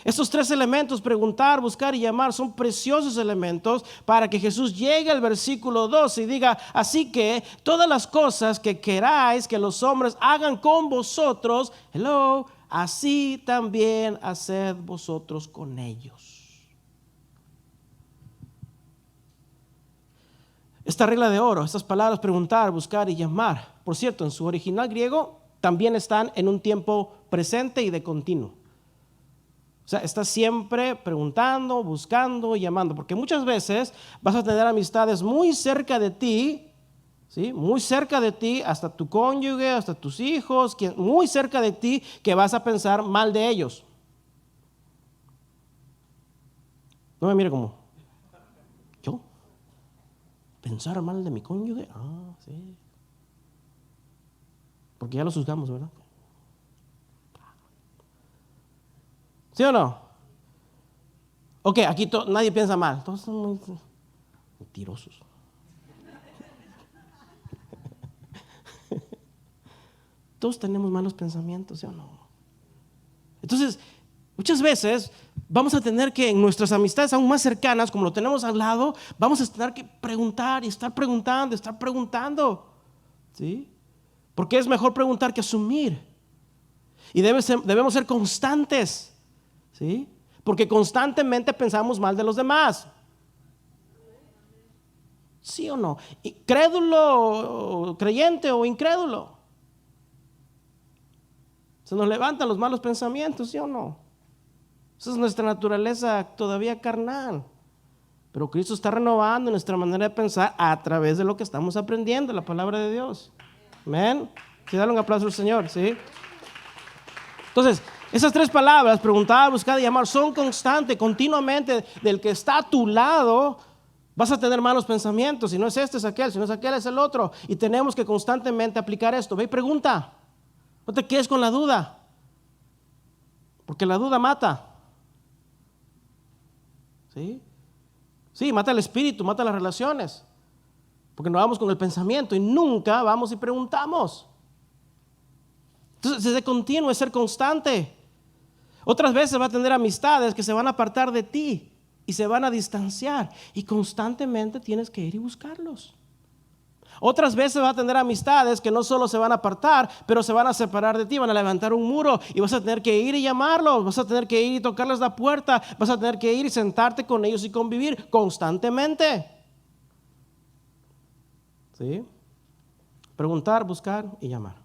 Estos 3 elementos, preguntar, buscar y llamar, son preciosos elementos para que Jesús llegue al versículo 12 y diga, así que todas las cosas que queráis que los hombres hagan con vosotros, así también haced vosotros con ellos. Esta regla de oro, estas palabras preguntar, buscar y llamar, por cierto, en su original griego también están en un tiempo presente y de continuo. O sea, estás siempre preguntando, buscando y llamando, porque muchas veces vas a tener amistades muy cerca de ti, ¿sí? Muy cerca de ti, hasta tu cónyuge, hasta tus hijos, muy cerca de ti, que vas a pensar mal de ellos. No me mire como, ¿yo? ¿Pensar mal de mi cónyuge? Ah, sí. Porque ya los juzgamos, ¿verdad? ¿Sí o no? Ok, aquí nadie piensa mal. Todos son muy mentirosos. Todos tenemos malos pensamientos, ¿sí o no? Entonces, muchas veces vamos a tener que en nuestras amistades aún más cercanas, como lo tenemos al lado, vamos a tener que preguntar y estar preguntando. ¿Sí? Porque es mejor preguntar que asumir. Y debemos ser constantes. ¿Sí? Porque constantemente pensamos mal de los demás. ¿Sí o no? Crédulo, creyente o incrédulo. Se nos levantan los malos pensamientos, ¿sí o no? Esa es nuestra naturaleza todavía carnal. Pero Cristo está renovando nuestra manera de pensar a través de lo que estamos aprendiendo, la palabra de Dios. Amén. Sí, dale un aplauso al Señor, ¿sí? Entonces, esas 3 palabras, preguntar, buscar y llamar, son constantes, continuamente. Del que está a tu lado, vas a tener malos pensamientos. Si no es este, es aquel. Si no es aquel, es el otro. Y tenemos que constantemente aplicar esto. Ve y pregunta. No te quedes con la duda. Porque la duda mata. ¿Sí? Sí, mata el espíritu, mata las relaciones. Porque nos vamos con el pensamiento y nunca vamos y preguntamos. Entonces, es de continuo, es ser constante. Otras veces va a tener amistades que se van a apartar de ti y se van a distanciar. Y constantemente tienes que ir y buscarlos. Otras veces va a tener amistades que no solo se van a apartar, pero se van a separar de ti, van a levantar un muro y vas a tener que ir y llamarlos, vas a tener que ir y tocarles la puerta, vas a tener que ir y sentarte con ellos y convivir constantemente. ¿Sí? Preguntar, buscar y llamar.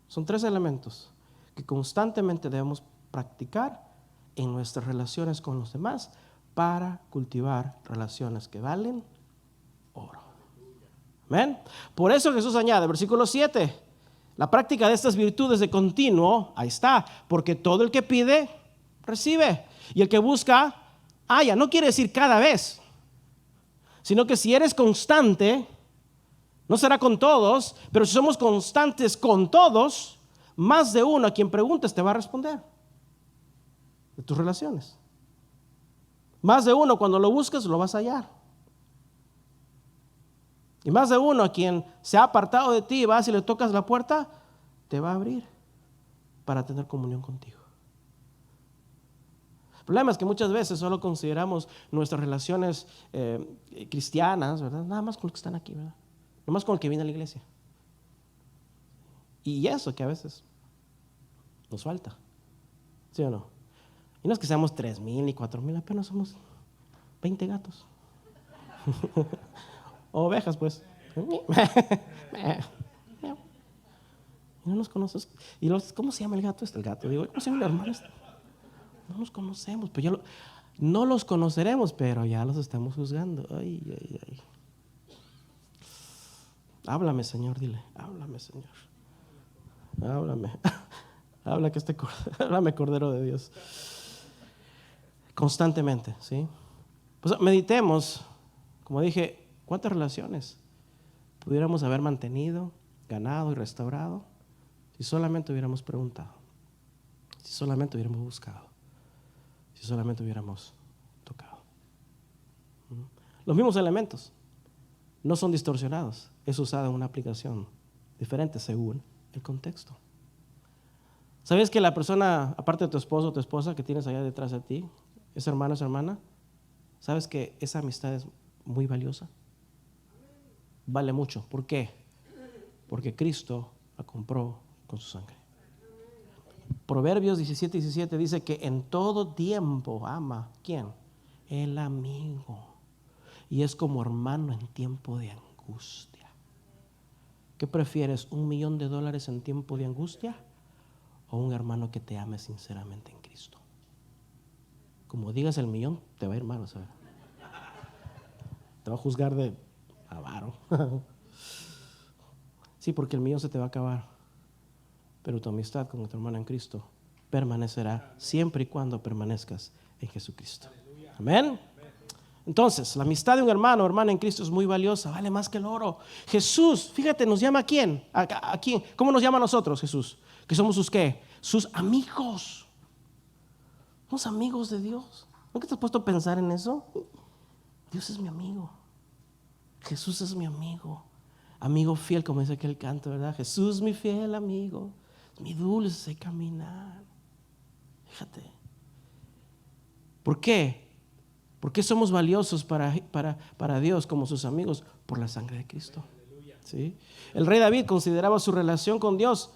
Son 3 elementos que constantemente debemos practicar en nuestras relaciones con los demás para cultivar relaciones que valen oro. Amén. Por eso Jesús añade, versículo 7, la práctica de estas virtudes de continuo, ahí está, porque todo el que pide, recibe, y el que busca, halla. No quiere decir cada vez, sino que si eres constante, no será con todos, pero si somos constantes con todos, más de uno a quien preguntes te va a responder de tus relaciones. Más de uno cuando lo busques lo vas a hallar. Y más de uno a quien se ha apartado de ti, vas y le tocas la puerta, te va a abrir para tener comunión contigo. El problema es que muchas veces solo consideramos nuestras relaciones cristianas, ¿verdad? Nada más con los que están aquí, ¿verdad? Nada más con el que viene a la iglesia. Y eso que a veces nos falta, ¿sí o no? Y no es que seamos 3,000 ni 4,000, apenas somos 20 gatos. O ovejas, pues. Y no nos conoces. ¿Y cómo se llama el gato? El gato. Digo, ¿cómo se llama el hermano? No los conocemos, pero no los conoceremos, pero ya los estamos juzgando. Ay, ay, ay. Háblame, Señor, dile. Háblame, Señor. Háblame. Háblame, Cordero de Dios. Constantemente, ¿sí? Pues meditemos, como dije, ¿cuántas relaciones pudiéramos haber mantenido, ganado y restaurado si solamente hubiéramos preguntado, si solamente hubiéramos buscado, si solamente hubiéramos tocado? Los mismos elementos no son distorsionados, es usado en una aplicación diferente según el contexto. ¿Sabes que la persona, aparte de tu esposo o tu esposa que tienes allá detrás de ti, es hermano, es hermana? ¿Sabes que esa amistad es muy valiosa? Vale mucho. ¿Por qué? Porque Cristo la compró con su sangre. Proverbios 17:17 dice que en todo tiempo ama, ¿quién? El amigo. Y es como hermano en tiempo de angustia. ¿Qué prefieres? $1,000,000 en tiempo de angustia o un hermano que te ame sinceramente en Cristo? Como digas el millón, te va a ir mal, ¿sabes? Te va a juzgar de avaro. Sí, porque el millón se te va a acabar, pero tu amistad con tu hermano en Cristo permanecerá siempre y cuando permanezcas en Jesucristo. Amén. Entonces, la amistad de un hermano o hermana en Cristo es muy valiosa, vale más que el oro. Jesús, fíjate, nos llama ¿a quién? ¿A quién? ¿Cómo nos llama a nosotros Jesús? Que somos sus ¿qué? Sus amigos. Somos amigos de Dios. ¿Nunca te has puesto a pensar en eso? Dios es mi amigo. Jesús es mi amigo. Amigo fiel, como dice aquel canto, ¿verdad? Jesús, mi fiel amigo, mi dulce caminar. Fíjate. ¿Por qué? ¿Por qué somos valiosos para Dios como sus amigos? Por la sangre de Cristo. ¿Sí? El rey David consideraba su relación con Dios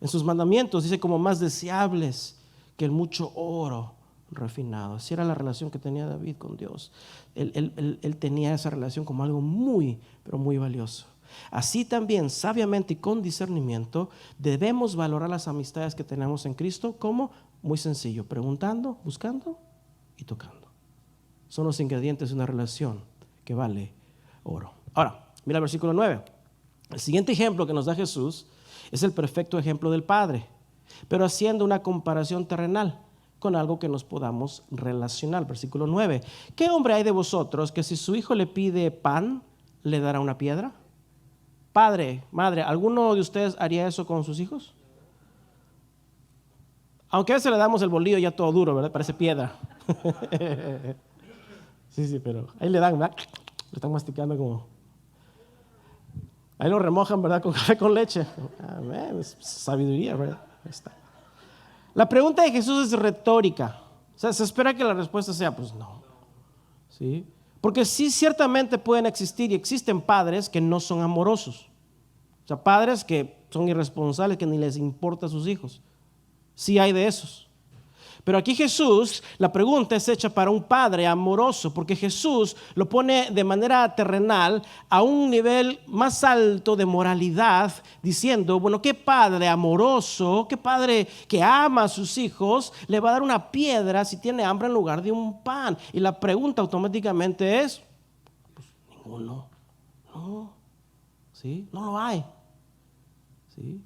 en sus mandamientos, dice, como más deseables que el mucho oro refinado. Así era la relación que tenía David con Dios. Él tenía esa relación como algo muy, pero muy valioso. Así también, sabiamente y con discernimiento, debemos valorar las amistades que tenemos en Cristo como muy sencillo, preguntando, buscando y tocando. son los ingredientes de una relación que vale oro. Ahora, mira el versículo 9. El siguiente ejemplo que nos da Jesús es el perfecto ejemplo del Padre, pero haciendo una comparación terrenal con algo que nos podamos relacionar. Versículo 9. ¿Qué hombre hay de vosotros que si su hijo le pide pan, le dará una piedra? Padre, madre, ¿alguno de ustedes haría eso con sus hijos? Aunque a veces le damos el bolillo ya todo duro, ¿verdad? Parece piedra. Sí, pero ahí le dan, ¿verdad? Le están masticando como... Ahí lo remojan, ¿verdad? Con café con leche. Amén, es sabiduría, ¿verdad? Ahí está. La pregunta de Jesús es retórica. O sea, se espera que la respuesta sea, pues no. ¿Sí? Porque sí, ciertamente pueden existir y existen padres que no son amorosos. O sea, padres que son irresponsables, que ni les importa a sus hijos. Sí hay de esos. Pero aquí Jesús, la pregunta es hecha para un padre amoroso, porque Jesús lo pone de manera terrenal a un nivel más alto de moralidad, diciendo, bueno, ¿qué padre amoroso, qué padre que ama a sus hijos le va a dar una piedra si tiene hambre en lugar de un pan? Y la pregunta automáticamente es, pues ninguno, no, ¿sí? No lo hay, ¿sí?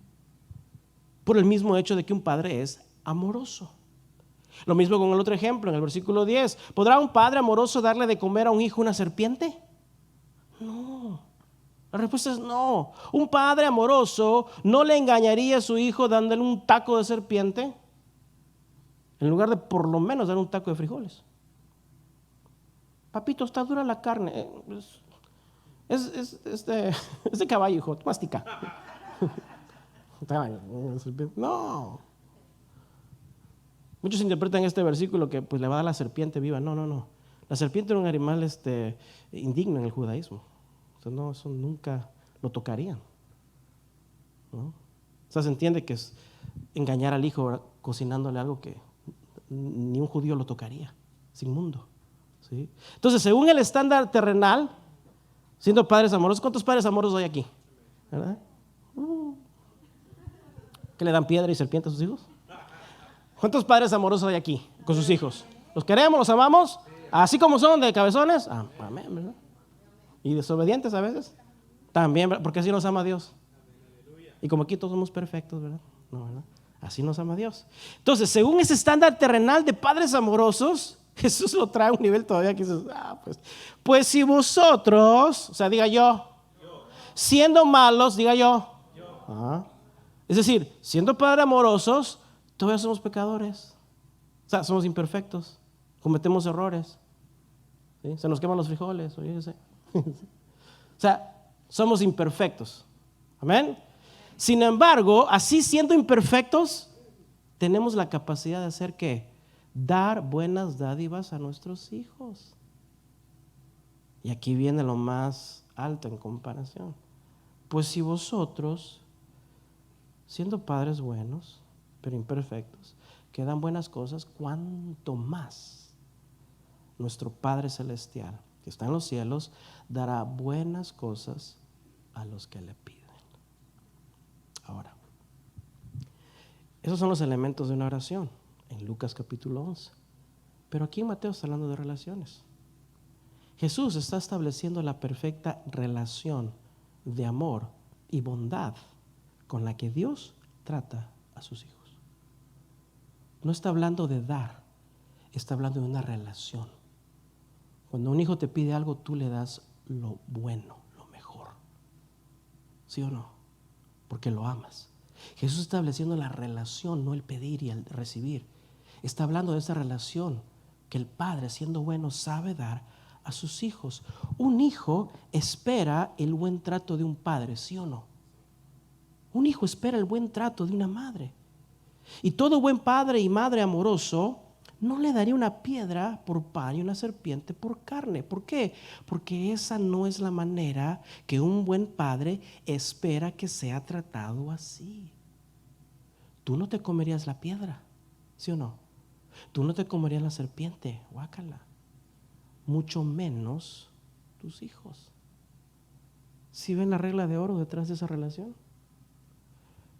Por el mismo hecho de que un padre es amoroso. Lo mismo con el otro ejemplo, en el versículo 10. ¿Podrá un padre amoroso darle de comer a un hijo una serpiente? No. La respuesta es no. Un padre amoroso no le engañaría a su hijo dándole un taco de serpiente en lugar de por lo menos dar un taco de frijoles. Papito, está dura la carne. Es de caballo, hijo. Mastica. No. Muchos interpretan este versículo que pues le va a dar la serpiente viva. No. La serpiente era un animal indigno en el judaísmo. O sea, no, eso nunca lo tocarían, ¿no? O sea, se entiende que es engañar al hijo, ¿verdad? Cocinándole algo que ni un judío lo tocaría. Es inmundo, ¿sí? Entonces, según el estándar terrenal, siendo padres amorosos, ¿cuántos padres amorosos hay aquí? ¿Verdad? ¿Que le dan piedra y serpiente a sus hijos? ¿Cuántos padres amorosos hay aquí con sus hijos? ¿Los queremos, los amamos? Así como son de cabezones. Amén, ¿verdad? Y desobedientes a veces. También, ¿verdad? Porque así nos ama Dios. Y como aquí todos somos perfectos, ¿verdad? No, ¿verdad? Así nos ama Dios. Entonces, según ese estándar terrenal de padres amorosos, Jesús lo trae a un nivel todavía que dices, pues si vosotros, o sea, diga yo, siendo malos, diga yo. Es decir, siendo padres amorosos, todavía somos pecadores. O sea, somos imperfectos. Cometemos errores. ¿Sí? Se nos queman los frijoles. O sea, somos imperfectos. Amén. Sin embargo, así siendo imperfectos, tenemos la capacidad de hacer ¿qué? Dar buenas dádivas a nuestros hijos. Y aquí viene lo más alto en comparación. Pues si vosotros, siendo padres buenos, pero imperfectos, que dan buenas cosas, cuánto más nuestro Padre Celestial, que está en los cielos, dará buenas cosas a los que le piden. Ahora, esos son los elementos de una oración en Lucas capítulo 11. Pero aquí Mateo está hablando de relaciones. Jesús está estableciendo la perfecta relación de amor y bondad con la que Dios trata a sus hijos. No está hablando de dar, está hablando de una relación. Cuando un hijo te pide algo, tú le das lo bueno, lo mejor. ¿Sí o no? Porque lo amas. Jesús está estableciendo la relación, no el pedir y el recibir. Está hablando de esa relación que el padre, siendo bueno, sabe dar a sus hijos. Un hijo espera el buen trato de un padre, ¿sí o no? Un hijo espera el buen trato de una madre. Y todo buen padre y madre amoroso no le daría una piedra por pan y una serpiente por carne. ¿Por qué? Porque esa no es la manera que un buen padre espera que sea tratado así. Tú no te comerías la piedra, ¿sí o no? Tú no te comerías la serpiente, guácala. Mucho menos tus hijos. ¿Sí ven la regla de oro detrás de esa relación?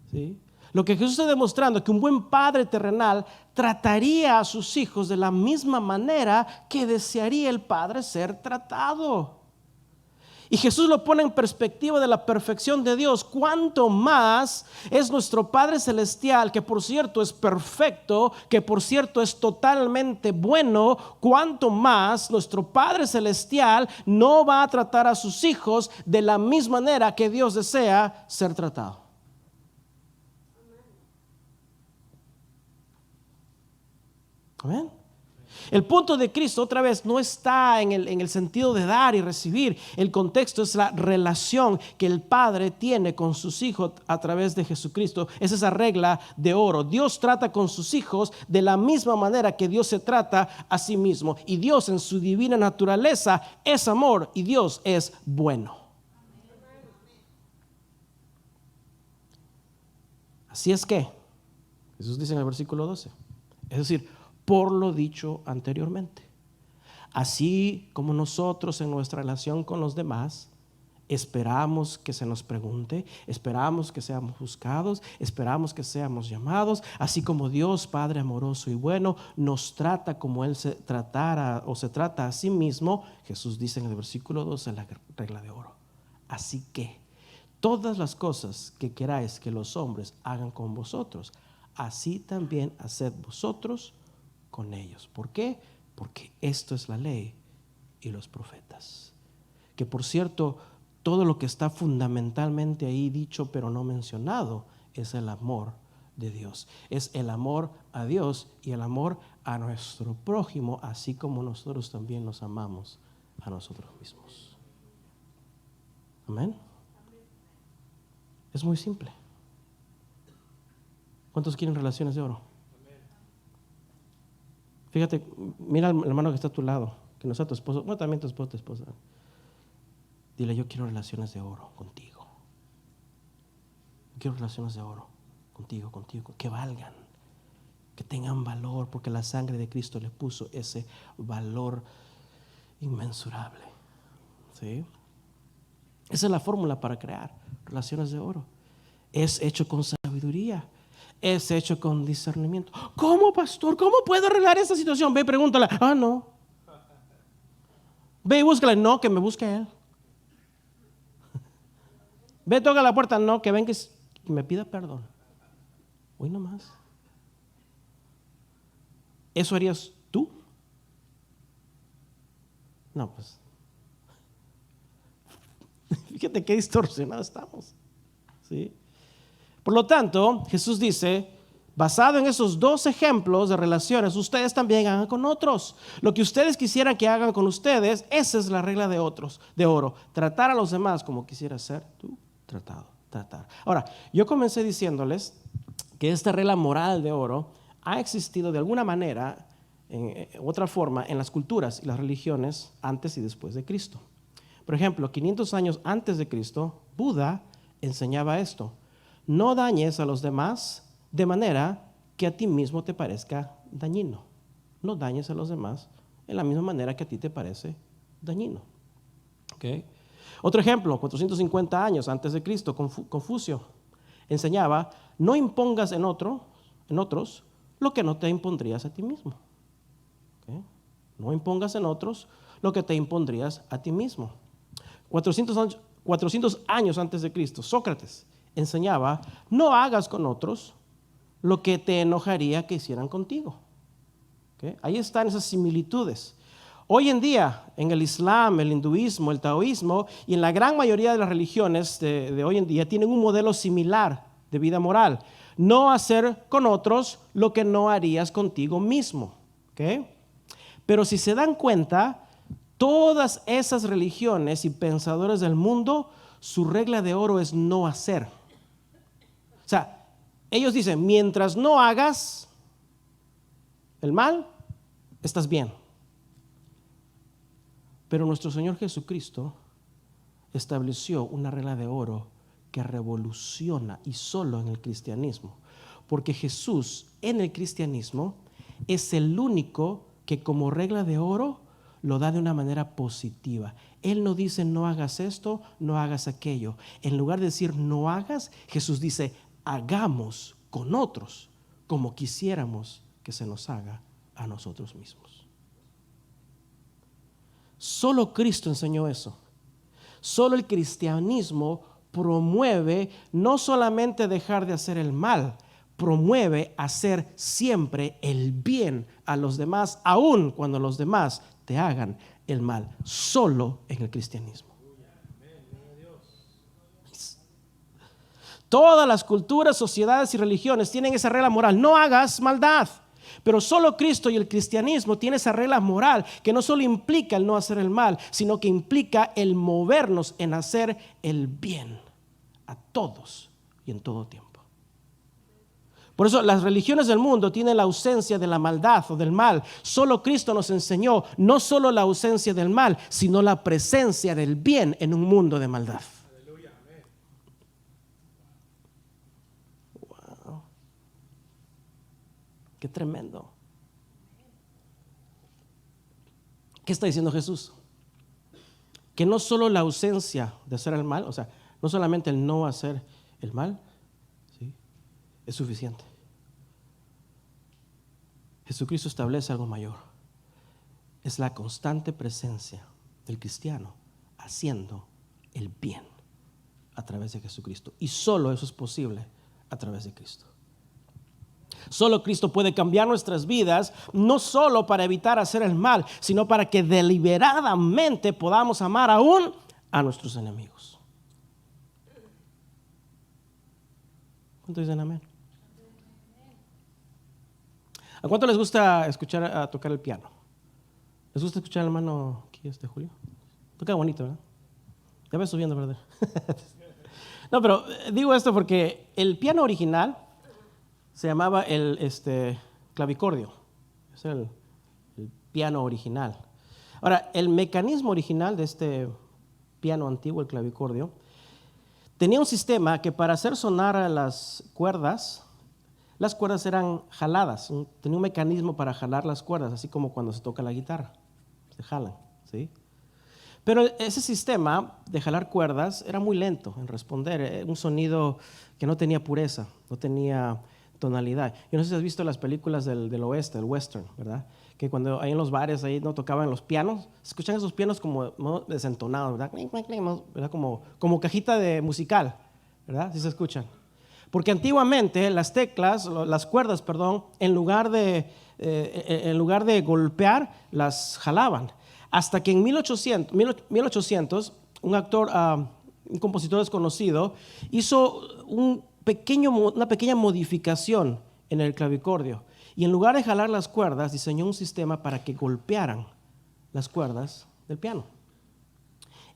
¿Sí? ¿sí? Lo que Jesús está demostrando es que un buen padre terrenal trataría a sus hijos de la misma manera que desearía el padre ser tratado. Y Jesús lo pone en perspectiva de la perfección de Dios. Cuánto más es nuestro Padre Celestial, que por cierto es perfecto, que por cierto es totalmente bueno. Cuánto más nuestro Padre Celestial no va a tratar a sus hijos de la misma manera que Dios desea ser tratado. Amén. El punto de Cristo, otra vez, no está en el sentido de dar y recibir. El contexto es la relación que el Padre tiene con sus hijos a través de Jesucristo. Es esa regla de oro. Dios trata con sus hijos de la misma manera que Dios se trata a sí mismo. Y Dios en su divina naturaleza es amor y Dios es bueno. Así es que, Jesús dice en el versículo 12, es decir, por lo dicho anteriormente, así como nosotros en nuestra relación con los demás esperamos que se nos pregunte, esperamos que seamos buscados, esperamos que seamos llamados, así como Dios Padre amoroso y bueno nos trata como Él se tratara o se trata a sí mismo. Jesús dice en el versículo 12 la regla de oro: así que todas las cosas que queráis que los hombres hagan con vosotros, así también haced vosotros con ellos. ¿Por qué? Porque esto es la ley y los profetas. Que por cierto, todo lo que está fundamentalmente ahí dicho pero no mencionado es el amor de Dios. Es el amor a Dios y el amor a nuestro prójimo, así como nosotros también nos amamos a nosotros mismos. Amén. Es muy simple. ¿Cuántos quieren relaciones de oro? Fíjate, mira al hermano que está a tu lado, que no sea tu esposo, bueno, también tu esposa. Dile: yo quiero relaciones de oro contigo. Quiero relaciones de oro contigo, que valgan, que tengan valor, porque la sangre de Cristo le puso ese valor inmensurable. ¿Sí? Esa es la fórmula para crear relaciones de oro. Es hecho con sabiduría. Es hecho con discernimiento. ¿Cómo, pastor? ¿Cómo puedo arreglar esta situación? Ve y pregúntale. No. Ve y búscale. No, que me busque él. Ve, toca la puerta. No, que venga y me pida perdón. Hoy nomás. ¿Eso harías tú? No, pues. Fíjate qué distorsionados estamos. ¿Sí? Por lo tanto, Jesús dice, basado en esos dos ejemplos de relaciones, ustedes también hagan con otros. Lo que ustedes quisieran que hagan con ustedes, esa es la regla de oro. Tratar a los demás como quisieras ser tú tratado. Ahora, yo comencé diciéndoles que esta regla moral de oro ha existido de alguna manera, en otra forma, en las culturas y las religiones antes y después de Cristo. Por ejemplo, 500 años antes de Cristo, Buda enseñaba esto: no dañes a los demás de manera que a ti mismo te parezca dañino. No dañes a los demás en la misma manera que a ti te parece dañino. ¿Okay? Otro ejemplo, 450 años antes de Cristo, Confucio enseñaba: no impongas en otros lo que no te impondrías a ti mismo. ¿Okay? No impongas en otros lo que te impondrías a ti mismo. 400 años antes de Cristo, Sócrates enseñaba: no hagas con otros lo que te enojaría que hicieran contigo. ¿Okay? Ahí están esas similitudes. Hoy en día, en el Islam, el hinduismo, el taoísmo y en la gran mayoría de las religiones de hoy en día tienen un modelo similar de vida moral: no hacer con otros lo que no harías contigo mismo. ¿Okay? Pero si se dan cuenta, todas esas religiones y pensadores del mundo, su regla de oro es no hacer. O sea, ellos dicen: mientras no hagas el mal, estás bien. Pero nuestro Señor Jesucristo estableció una regla de oro que revoluciona, y solo en el cristianismo. Porque Jesús en el cristianismo es el único que como regla de oro lo da de una manera positiva. Él no dice: no hagas esto, no hagas aquello. En lugar de decir no hagas, Jesús dice: hagamos con otros como quisiéramos que se nos haga a nosotros mismos. Solo Cristo enseñó eso. Solo el cristianismo promueve no solamente dejar de hacer el mal, promueve hacer siempre el bien a los demás, aun cuando los demás te hagan el mal. Solo en el cristianismo. Todas las culturas, sociedades y religiones tienen esa regla moral: no hagas maldad. Pero solo Cristo y el cristianismo tienen esa regla moral que no solo implica el no hacer el mal, sino que implica el movernos en hacer el bien a todos y en todo tiempo. Por eso las religiones del mundo tienen la ausencia de la maldad o del mal. Solo Cristo nos enseñó no solo la ausencia del mal, sino la presencia del bien en un mundo de maldad. Wow. Qué tremendo. ¿Qué está diciendo Jesús? Que no solo la ausencia de hacer el mal, o sea, no solamente el no hacer el mal, ¿sí?, es suficiente. Jesucristo establece algo mayor. Es la constante presencia del cristiano haciendo el bien a través de Jesucristo. Y solo eso es posible a través de Cristo. Solo Cristo puede cambiar nuestras vidas, no solo para evitar hacer el mal, sino para que deliberadamente podamos amar aún a nuestros enemigos. ¿Cuántos dicen amén? ¿A cuánto les gusta escuchar a tocar el piano? ¿Les gusta escuchar al hermano aquí, Julio? Toca bonito, ¿verdad? Ya ves subiendo, ¿verdad? No, pero digo esto porque el piano original se llamaba el clavicordio. Es el piano original. Ahora, el mecanismo original de este piano antiguo, el clavicordio, tenía un sistema que para hacer sonar a las cuerdas eran jaladas. Tenía un mecanismo para jalar las cuerdas, así como cuando se toca la guitarra. Se jalan, ¿sí? Pero ese sistema de jalar cuerdas era muy lento en responder. Un sonido que no tenía pureza, no tenía tonalidad. Yo no sé si has visto las películas del oeste, el western, ¿verdad? Que cuando ahí en los bares ahí no tocaban los pianos, escuchan esos pianos como desentonados, ¿verdad? ¿Verdad? Como cajita de musical, ¿verdad? Si se escuchan. Porque antiguamente las cuerdas, en lugar de golpear, las jalaban. Hasta que en 1800 un actor, un compositor desconocido, hizo una pequeña modificación en el clavicordio. Y en lugar de jalar las cuerdas, diseñó un sistema para que golpearan las cuerdas del piano.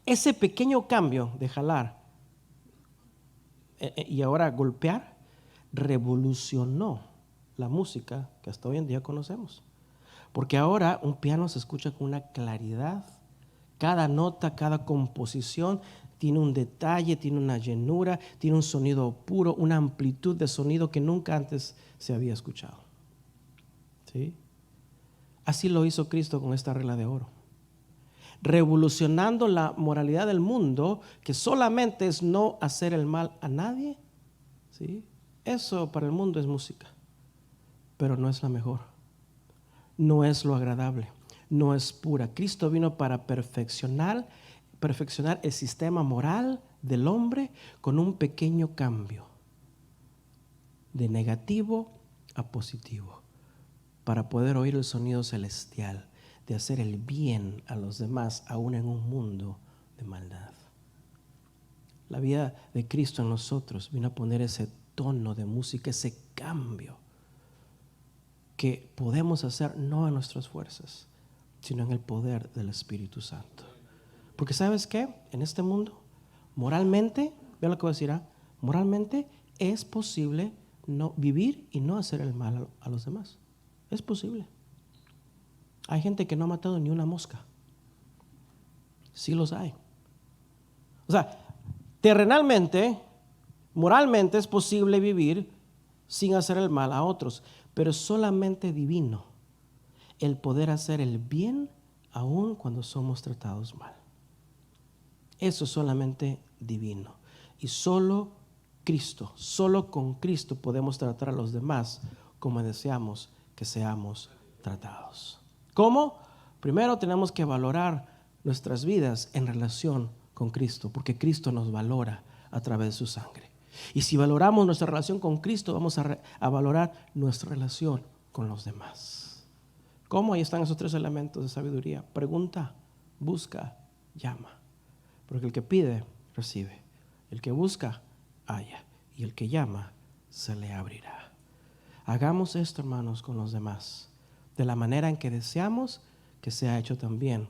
Ese pequeño cambio de jalar y ahora golpear revolucionó la música que hasta hoy en día conocemos. Porque ahora un piano se escucha con una claridad. Cada nota, cada composición tiene un detalle, tiene una llenura, tiene un sonido puro, una amplitud de sonido que nunca antes se había escuchado. ¿Sí? Así lo hizo Cristo con esta regla de oro, revolucionando la moralidad del mundo, que solamente es no hacer el mal a nadie. ¿Sí? Eso para el mundo es música, pero no es la mejor, no es lo agradable, no es pura. Cristo vino para perfeccionar el sistema moral del hombre con un pequeño cambio de negativo a positivo, para poder oír el sonido celestial de hacer el bien a los demás, aún en un mundo de maldad. La vida de Cristo en nosotros vino a poner ese tono de música, ese cambio que podemos hacer no en nuestras fuerzas, sino en el poder del Espíritu Santo. Porque ¿sabes qué? En este mundo, moralmente, vean lo que voy a decir, moralmente es posible no vivir y no hacer el mal a los demás. Es posible. Hay gente que no ha matado ni una mosca. Sí los hay. O sea, terrenalmente, moralmente es posible vivir sin hacer el mal a otros, pero es solamente divino el poder hacer el bien aun cuando somos tratados mal. Eso es solamente divino. Y solo Cristo. Solo con Cristo podemos tratar a los demás como deseamos que seamos tratados. ¿Cómo? Primero tenemos que valorar nuestras vidas en relación con Cristo, porque Cristo nos valora a través de su sangre. Y si valoramos nuestra relación con Cristo, vamos a valorar nuestra relación con los demás. ¿Cómo? Ahí están esos 3 elementos de sabiduría. Pregunta, busca, llama. Porque el que pide, recibe. El que busca, halla. Y el que llama, se le abrirá. Hagamos esto, hermanos, con los demás, de la manera en que deseamos que sea hecho también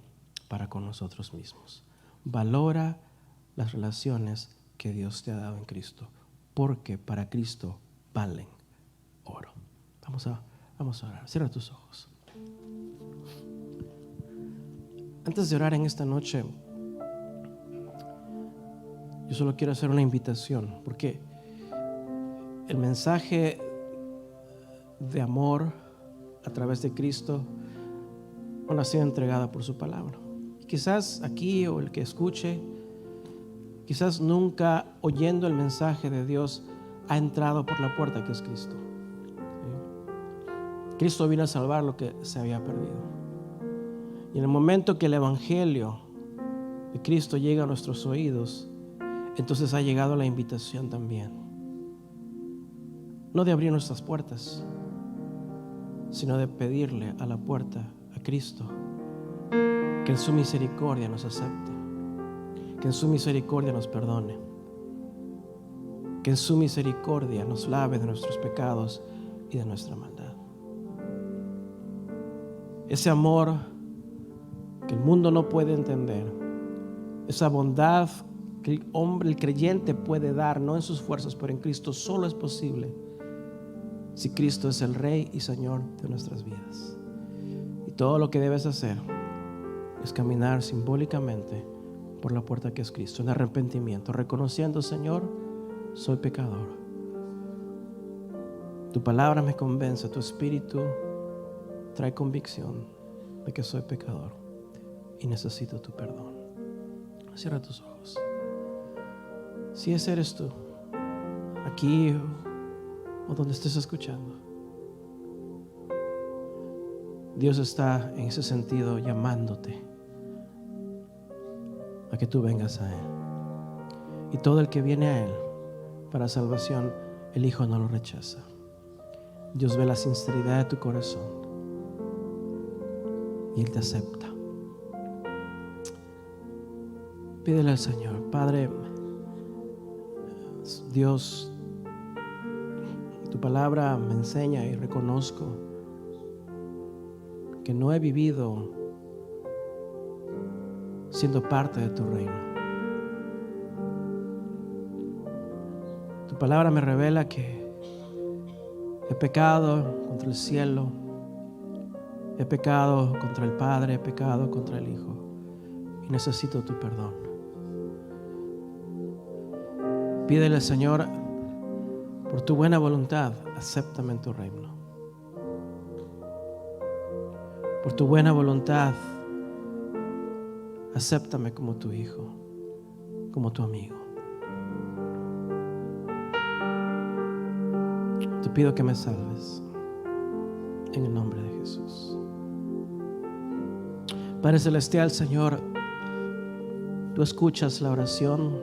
para con nosotros mismos. Valora las relaciones que Dios te ha dado en Cristo, porque para Cristo valen oro. Vamos a orar. Cierra tus ojos. Antes de orar en esta noche, yo solo quiero hacer una invitación, porque el mensaje de amor a través de Cristo ha sido entregada por su palabra. Quizás aquí o el que escuche, quizás nunca oyendo el mensaje de Dios ha entrado por la puerta que es Cristo. ¿Sí? Cristo vino a salvar lo que se había perdido. Y en el momento que el evangelio de Cristo llega a nuestros oídos, entonces ha llegado la invitación también. No de abrir nuestras puertas, sino de pedirle a la puerta a Cristo que en su misericordia nos acepte, que en su misericordia nos perdone, que en su misericordia nos lave de nuestros pecados y de nuestra maldad. Ese amor que el mundo no puede entender, esa bondad que el hombre, el creyente puede dar, no en sus fuerzas, pero en Cristo solo es posible si Cristo es el Rey y Señor de nuestras vidas. Y todo lo que debes hacer es caminar simbólicamente por la puerta que es Cristo, en arrepentimiento, reconociendo: Señor, soy pecador. Tu palabra me convence, tu espíritu trae convicción de que soy pecador y necesito tu perdón. Cierra tus ojos. Si ese eres tú, aquí o donde estés escuchando, Dios está en ese sentido llamándote a que tú vengas a Él. Y todo el que viene a Él para salvación, el Hijo no lo rechaza. Dios ve la sinceridad de tu corazón y Él te acepta. Pídele al Señor: Padre, Dios, tu palabra me enseña y reconozco que no he vivido siendo parte de tu reino. Tu palabra me revela que he pecado contra el cielo, he pecado contra el Padre, he pecado contra el Hijo y necesito tu perdón. Pídele al Señor: por tu buena voluntad, acéptame en tu reino. Por tu buena voluntad, acéptame como tu hijo, como tu amigo. Te pido que me salves en el nombre de Jesús. Padre Celestial, Señor, tú escuchas la oración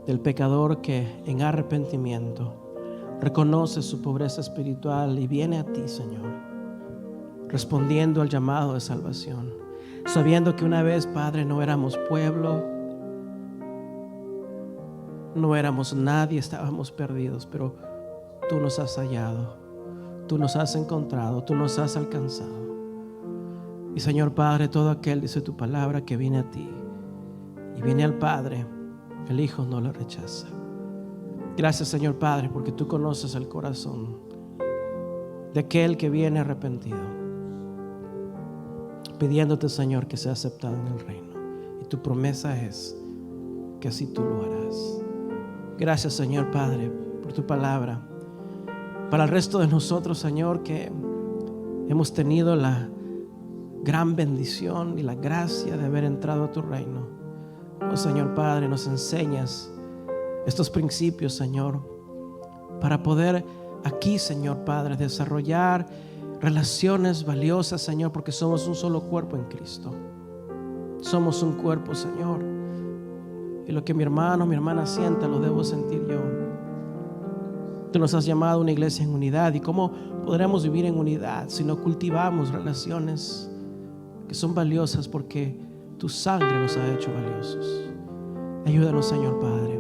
del pecador que en arrepentimiento reconoce su pobreza espiritual y viene a ti, Señor, respondiendo al llamado de salvación, sabiendo que una vez, Padre, no éramos pueblo, no éramos nadie, estábamos perdidos, pero tú nos has hallado, tú nos has encontrado, tú nos has alcanzado. Y Señor Padre, todo aquel, dice tu palabra, que viene a ti y viene al Padre, el Hijo no lo rechaza. Gracias, Señor Padre, porque tú conoces el corazón de aquel que viene arrepentido, pidiéndote, Señor, que sea aceptado en el reino. Y tu promesa es que así tú lo harás. Gracias, Señor Padre, por tu palabra. Para el resto de nosotros, Señor, que hemos tenido la gran bendición y la gracia de haber entrado a tu reino, oh Señor Padre, nos enseñas estos principios, Señor, para poder aquí, Señor Padre, desarrollar relaciones valiosas, Señor, porque somos un solo cuerpo en Cristo. Somos un cuerpo, Señor, y lo que mi hermano, mi hermana sienta, lo debo sentir yo. Tú nos has llamado a una iglesia en unidad, y cómo podremos vivir en unidad si no cultivamos relaciones que son valiosas, porque tu sangre nos ha hecho valiosos. Ayúdanos, Señor Padre,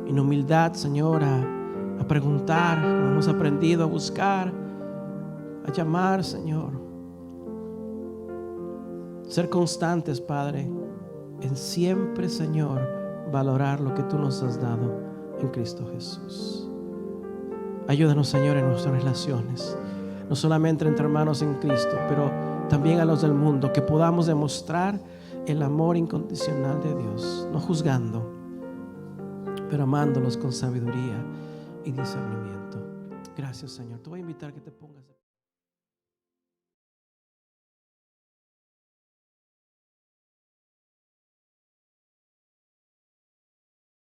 en humildad, Señor, a preguntar, como hemos aprendido, a buscar, a llamar, Señor. Ser constantes, Padre, en siempre, Señor, valorar lo que tú nos has dado en Cristo Jesús. Ayúdanos, Señor, en nuestras relaciones, no solamente entre hermanos en Cristo, pero también a los del mundo, que podamos demostrar el amor incondicional de Dios, no juzgando, pero amándolos con sabiduría y discernimiento. Gracias, Señor. Te voy a invitar a que te pongas.